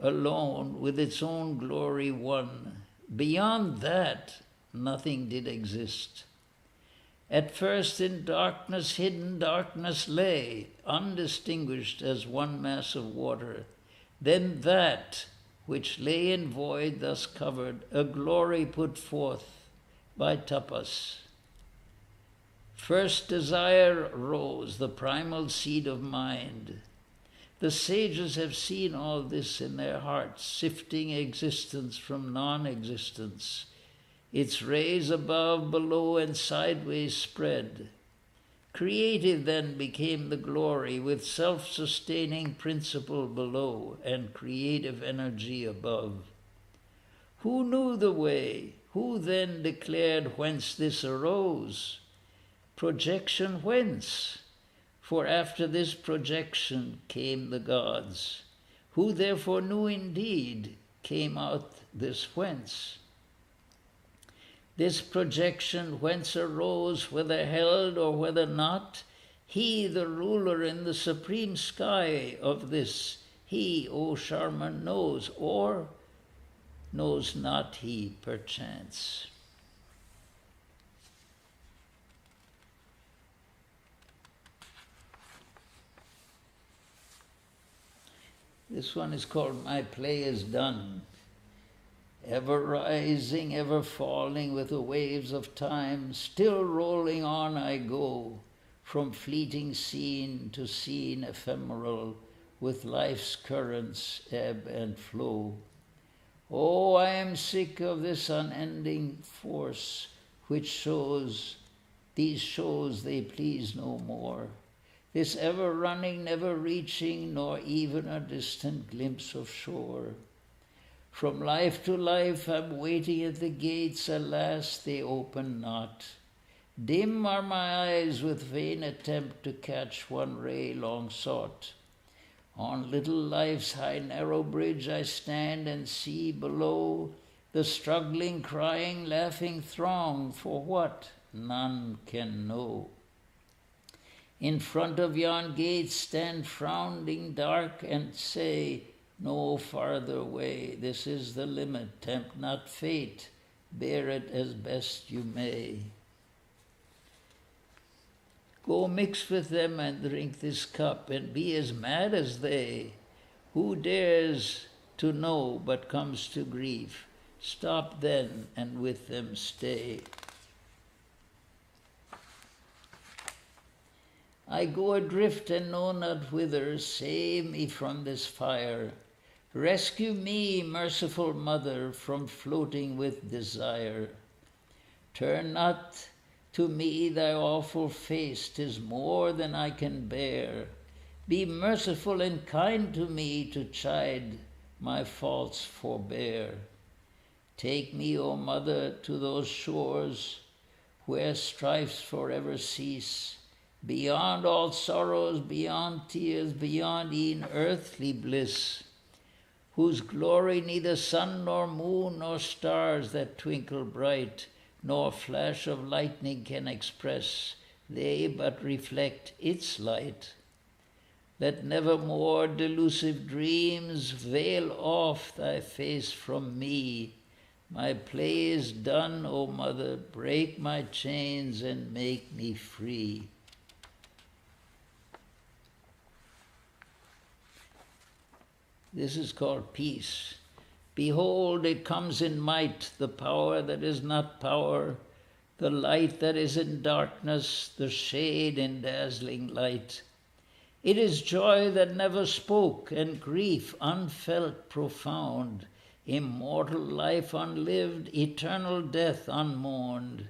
Speaker 1: Alone, with its own glory one. Beyond that, nothing did exist. At first in darkness hidden darkness lay, undistinguished as one mass of water. Then that which lay in void thus covered, a glory put forth by tapas. First desire rose, the primal seed of mind. The sages have seen all this in their hearts, sifting existence from non-existence. Its rays above, below, and sideways spread. Creative then became the glory, with self-sustaining principle below and creative energy above. Who knew the way? Who then declared whence this arose? Projection whence? For after this projection came the gods. Who therefore knew indeed came out this whence? This projection whence arose, whether held or whether not, he, the ruler in the supreme sky of this, he, O Sharman, knows, or knows not he perchance. This one is called My Play is Done. Ever rising, ever falling with the waves of time, still rolling on I go, from fleeting scene to scene ephemeral, with life's currents ebb and flow. Oh, I am sick of this unending force, which shows these shows they please no more. This ever running, never reaching, nor even a distant glimpse of shore. From life to life I'm waiting at the gates, alas, they open not. Dim are my eyes with vain attempt to catch one ray long sought. On little life's high narrow bridge I stand and see below the struggling, crying, laughing throng, for what none can know. In front of yon gates stand frowning dark and say, no farther way, this is the limit, tempt not fate, bear it as best you may. Go mix with them and drink this cup, and be as mad as they. Who dares to know but comes to grief? Stop then and with them stay. I go adrift and know not whither, save me from this fire. Rescue me, merciful Mother, from floating with desire. Turn not to me thy awful face, 'tis more than I can bear. Be merciful and kind to me, to chide my faults forbear. Take me, O Mother, to those shores where strifes forever cease, beyond all sorrows, beyond tears, beyond e'en earthly bliss, whose glory neither sun nor moon nor stars that twinkle bright, nor flash of lightning can express, they but reflect its light. Let nevermore delusive dreams veil off thy face from me. My play is done, O Mother, break my chains and make me free. This is called peace. Behold, it comes in might, the power that is not power, the light that is in darkness, the shade in dazzling light. It is joy that never spoke, and grief unfelt profound, immortal life unlived, eternal death unmourned.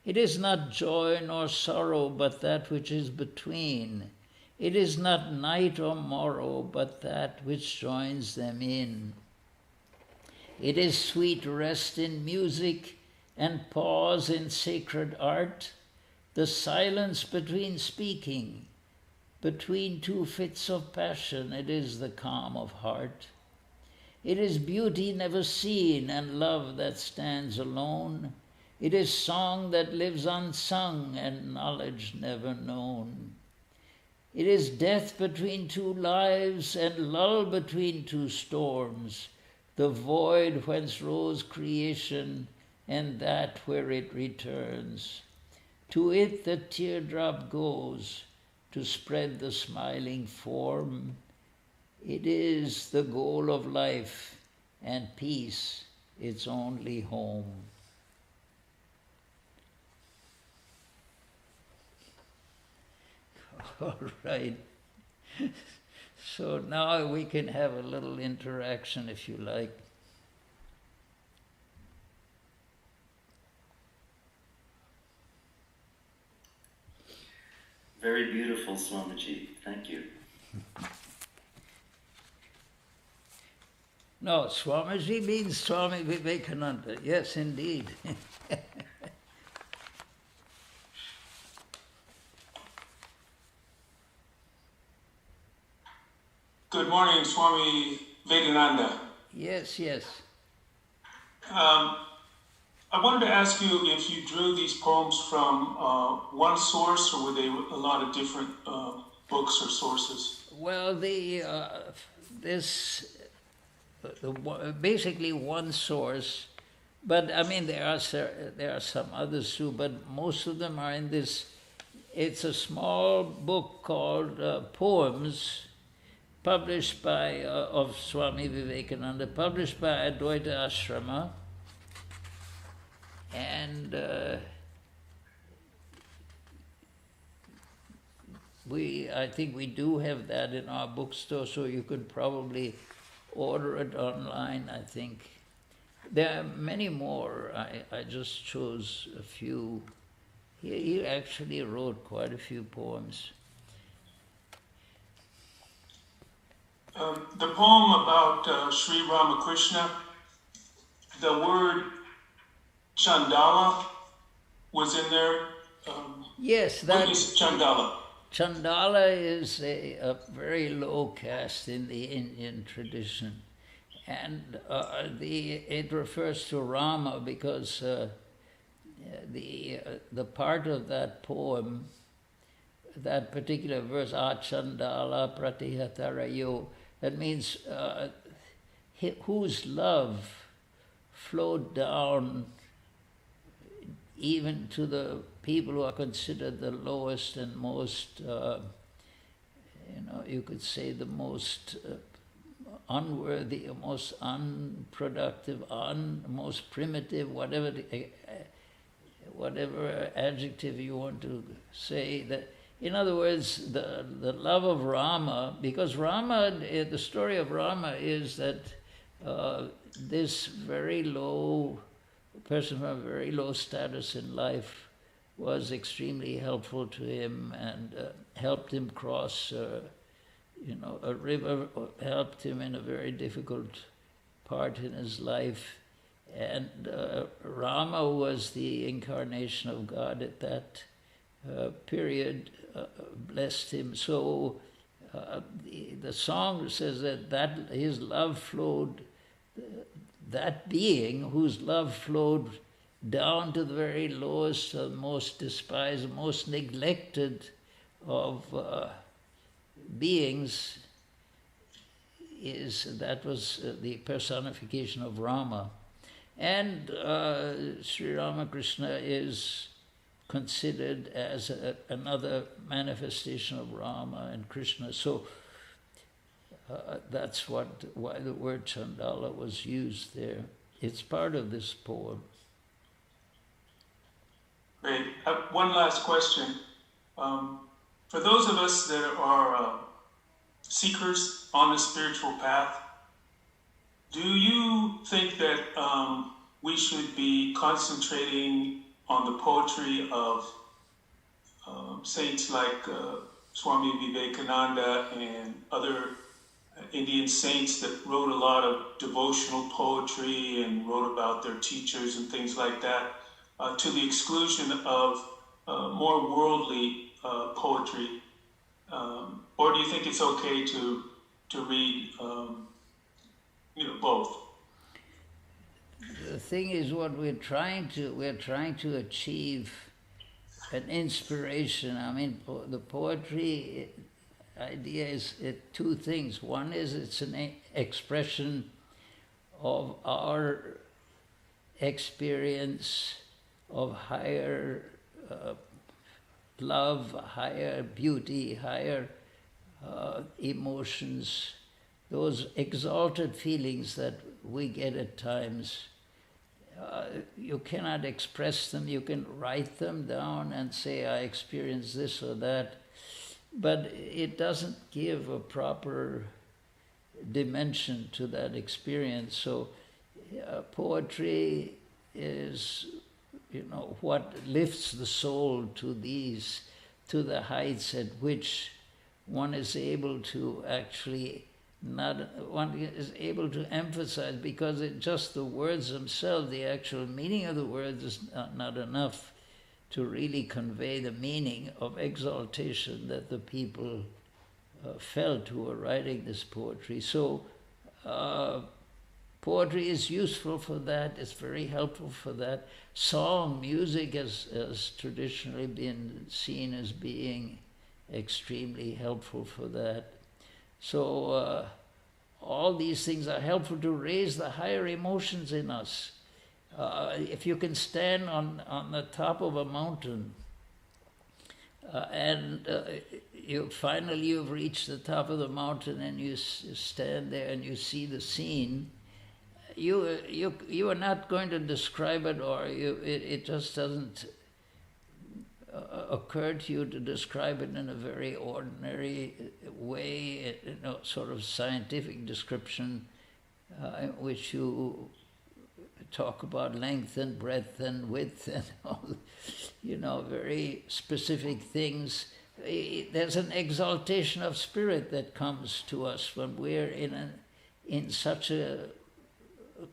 Speaker 1: It is not joy nor sorrow, but that which is between. It is not night or morrow, but that which joins them in. It is sweet rest in music and pause in sacred art, the silence between speaking, between two fits of passion, it is the calm of heart. It is beauty never seen and love that stands alone. It is song that lives unsung and knowledge never known. It is death between two lives and lull between two storms, the void whence rose creation and that where it returns. To it the teardrop goes to spread the smiling form. It is the goal of life, and peace its only home. All right. So now we can have a little interaction if you like.
Speaker 2: Very beautiful, Swamiji. Thank you.
Speaker 1: No, Swamiji means Swami Vivekananda. Yes, indeed.
Speaker 3: Good morning, Swami Vedananda.
Speaker 1: Yes, yes.
Speaker 3: I wanted to ask you if you drew these poems from one source, or were they a lot of different books or sources?
Speaker 1: Well, basically one source, but I mean there are some others too, but most of them are in this. It's a small book called Poems, published by of Swami Vivekananda, published by Advaita Ashrama, and I think we do have that in our bookstore, so you could probably order it online, I think. There are many more. I just chose a few He actually wrote quite a few poems.
Speaker 3: The poem about Sri Ramakrishna, the word Chandala was in there.
Speaker 1: Yes,
Speaker 3: What is Chandala?
Speaker 1: Chandala is a very low caste in the Indian tradition. And it refers to Rama because the part of that poem, that particular verse, Achandala Pratihatarayo, that means whose love flowed down even to the people who are considered the lowest and most, you could say the most unworthy, most unproductive, most primitive, whatever adjective you want to say. That, in other words, the love of Rama, because Rama, the story of Rama is that this very low person from a very low status in life was extremely helpful to him and helped him cross a river, helped him in a very difficult part in his life. And Rama was the incarnation of God at that period, blessed him. So the song says that his love flowed, that being whose love flowed down to the very lowest, most despised, most neglected of beings, that was the personification of Rama. And Sri Ramakrishna is considered as another manifestation of Rama and Krishna. So that's why the word Chandala was used there. It's part of this poem.
Speaker 3: Great. One last question. For those of us that are seekers on the spiritual path, do you think that we should be concentrating on the poetry of saints like Swami Vivekananda and other Indian saints that wrote a lot of devotional poetry and wrote about their teachers and things like that, to the exclusion of more worldly poetry? Or do you think it's okay to read both?
Speaker 1: The thing is, what we're trying to achieve an inspiration. I mean, the poetry idea is two things. One is it's an expression of our experience of higher love, higher beauty, higher emotions, those exalted feelings that we get at times. You cannot express them. You can write them down and say, I experienced this or that, but it doesn't give a proper dimension to that experience. So poetry is, what lifts the soul to the heights at which one is able to actually emphasize, because just the words themselves, the actual meaning of the words is not enough to really convey the meaning of exaltation that the people felt who were writing this poetry. So poetry is useful for that. It's very helpful for that. Song, music has traditionally been seen as being extremely helpful for that. So all these things are helpful to raise the higher emotions in us. If you can stand on the top of a mountain and you've reached the top of the mountain and you stand there and you see the scene, you are not going to describe it, or it just doesn't occur to you to describe it in a very ordinary way, sort of scientific description, in which you talk about length and breadth and width and all. very specific things. There's an exaltation of spirit that comes to us when we're in such a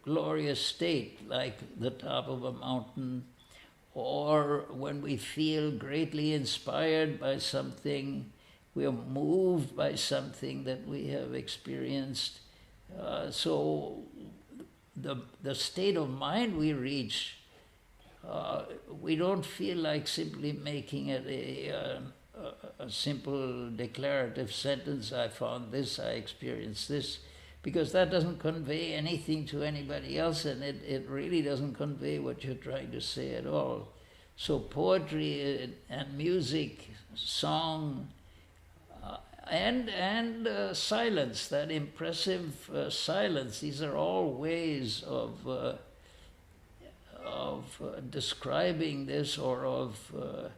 Speaker 1: glorious state, like the top of a mountain, or when we feel greatly inspired by something, we are moved by something that we have experienced. So the state of mind we reach, we don't feel like simply making it a simple declarative sentence, I found this, I experienced this, because that doesn't convey anything to anybody else, and it really doesn't convey what you're trying to say at all. So poetry and music, song, and silence, that impressive silence, these are all ways of describing this, or of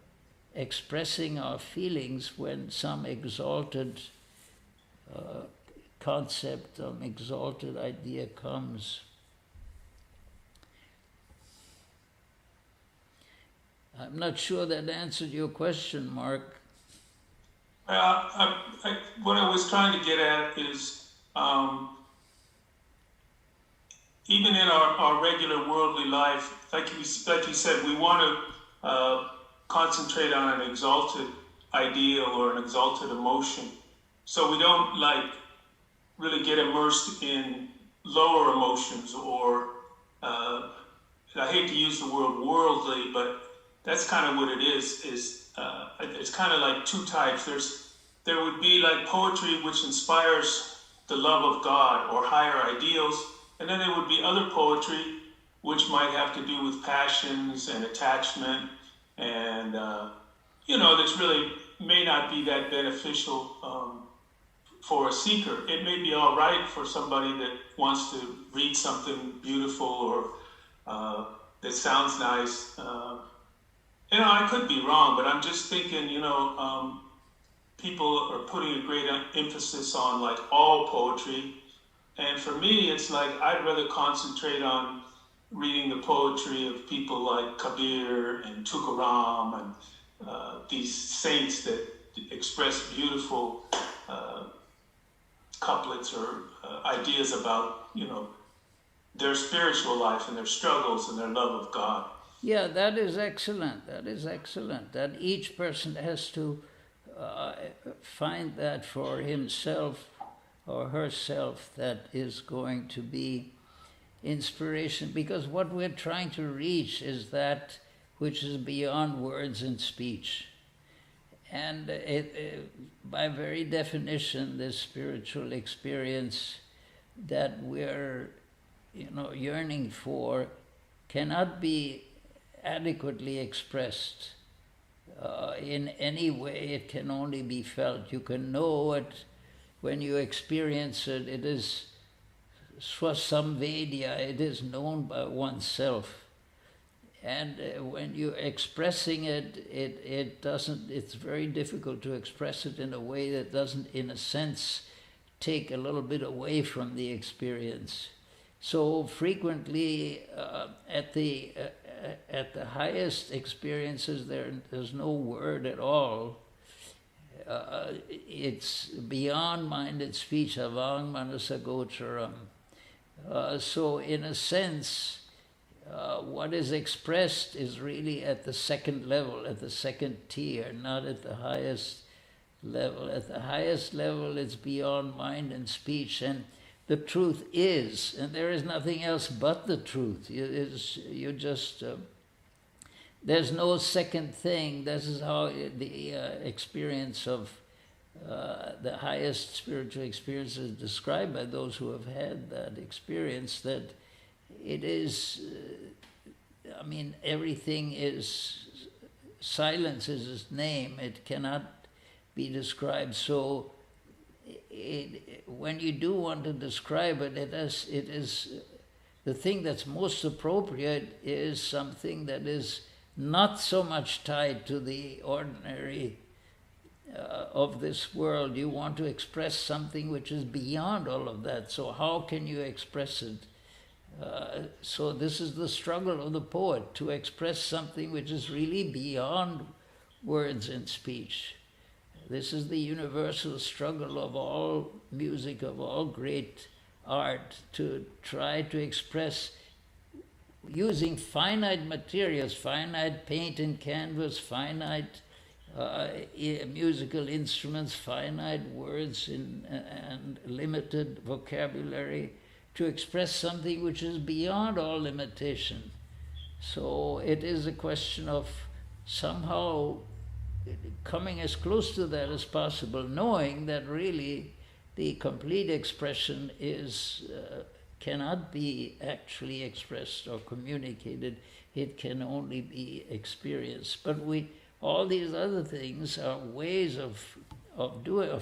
Speaker 1: expressing our feelings when some exalted concept, an exalted idea comes. I'm not sure that answered your question, Mark.
Speaker 3: What I was trying to get at is, even in our regular worldly life, like you said, we want to concentrate on an exalted ideal or an exalted emotion. So we don't really get immersed in lower emotions, or I hate to use the word worldly, but that's kind of what it is. It's kind of like two types. There would be like poetry which inspires the love of God or higher ideals, and then there would be other poetry which might have to do with passions and attachment, and that's really may not be that beneficial for a seeker. It may be all right for somebody that wants to read something beautiful or that sounds nice. I could be wrong, but I'm just thinking, people are putting a great emphasis on like all poetry. And for me, it's like I'd rather concentrate on reading the poetry of people like Kabir and Tukaram and these saints that express beautiful couplets or ideas about, their spiritual life and their struggles and their love of God.
Speaker 1: Yeah, that is excellent. That is excellent. That each person has to find that for himself or herself that is going to be inspiration, because what we're trying to reach is that which is beyond words and speech. And by very definition, this spiritual experience that we're yearning for cannot be adequately expressed in any way. It can only be felt. You can know it when you experience it. It is swasamvedya, it is known by oneself. And when you're expressing it, it doesn't, it's very difficult to express it in a way that doesn't, in a sense, take a little bit away from the experience. So frequently at the highest experiences, there's no word at all. It's beyond mind and speech, avang manasa gocharam. So in a sense, what is expressed is really at the second level, at the second tier, not at the highest level. At the highest level, it's beyond mind and speech, and the truth is, and there is nothing else but the truth. There's no second thing. This is how the experience of the highest spiritual experience is described by those who have had that experience, that it is, everything is, silence is its name. It cannot be described. So when you do want to describe it, it is the thing that's most appropriate is something that is not so much tied to the ordinary of this world. You want to express something which is beyond all of that. So how can you express it So this is the struggle of the poet, to express something which is really beyond words and speech. This is the universal struggle of all music, of all great art, to try to express using finite materials, finite paint and canvas, finite musical instruments, finite words and limited vocabulary, to express something which is beyond all limitation. So it is a question of somehow coming as close to that as possible, knowing that really the complete expression is cannot be actually expressed or communicated. It can only be experienced. But all these other things are ways of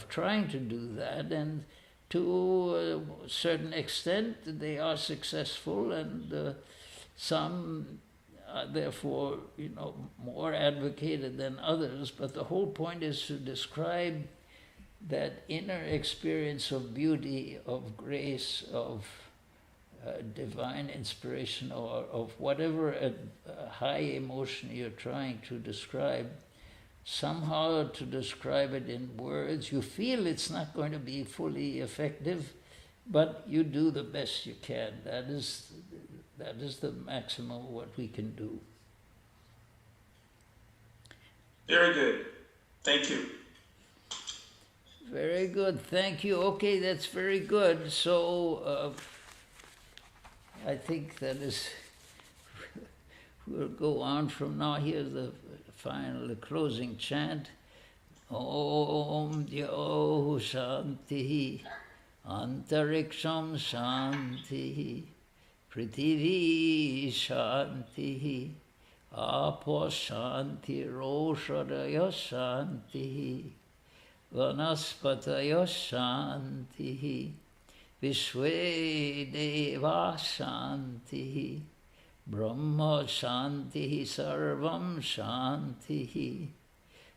Speaker 1: trying to do that, and to a certain extent they are successful, and some are therefore more advocated than others. But the whole point is to describe that inner experience of beauty, of grace, of divine inspiration, or of whatever high emotion you're trying to describe, somehow to describe it in words. You feel it's not going to be fully effective, but you do the best you can. That is the maximum of what we can do.
Speaker 3: Very good. Thank you.
Speaker 1: Very good. Thank you. Okay, that's very good. So I think that is, we'll go on from now. Here's the closing chant. Om Dyo Shanti Antariksham Shanti Prithivi Shanti Apo Shanti Roshadaya Shanti Vanaspataya Shanti Vishwe Deva Shanti Brahma Shanti Sarvam Shanti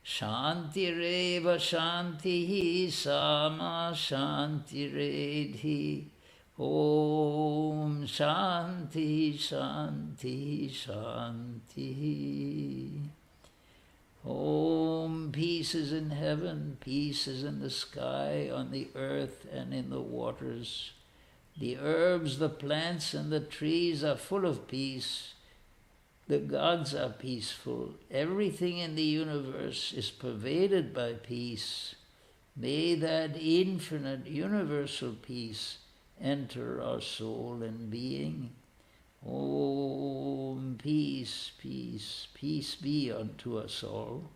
Speaker 1: Shantireva Shanti Sama Shantiredhi Om Shanti Shanti Shanti. Om, peace is in heaven, peace is in the sky, on the earth and in the waters. The herbs, the plants and the trees are full of peace. The gods are peaceful. Everything in the universe is pervaded by peace. May that infinite universal peace enter our soul and being. Om, peace, peace, peace be unto us all.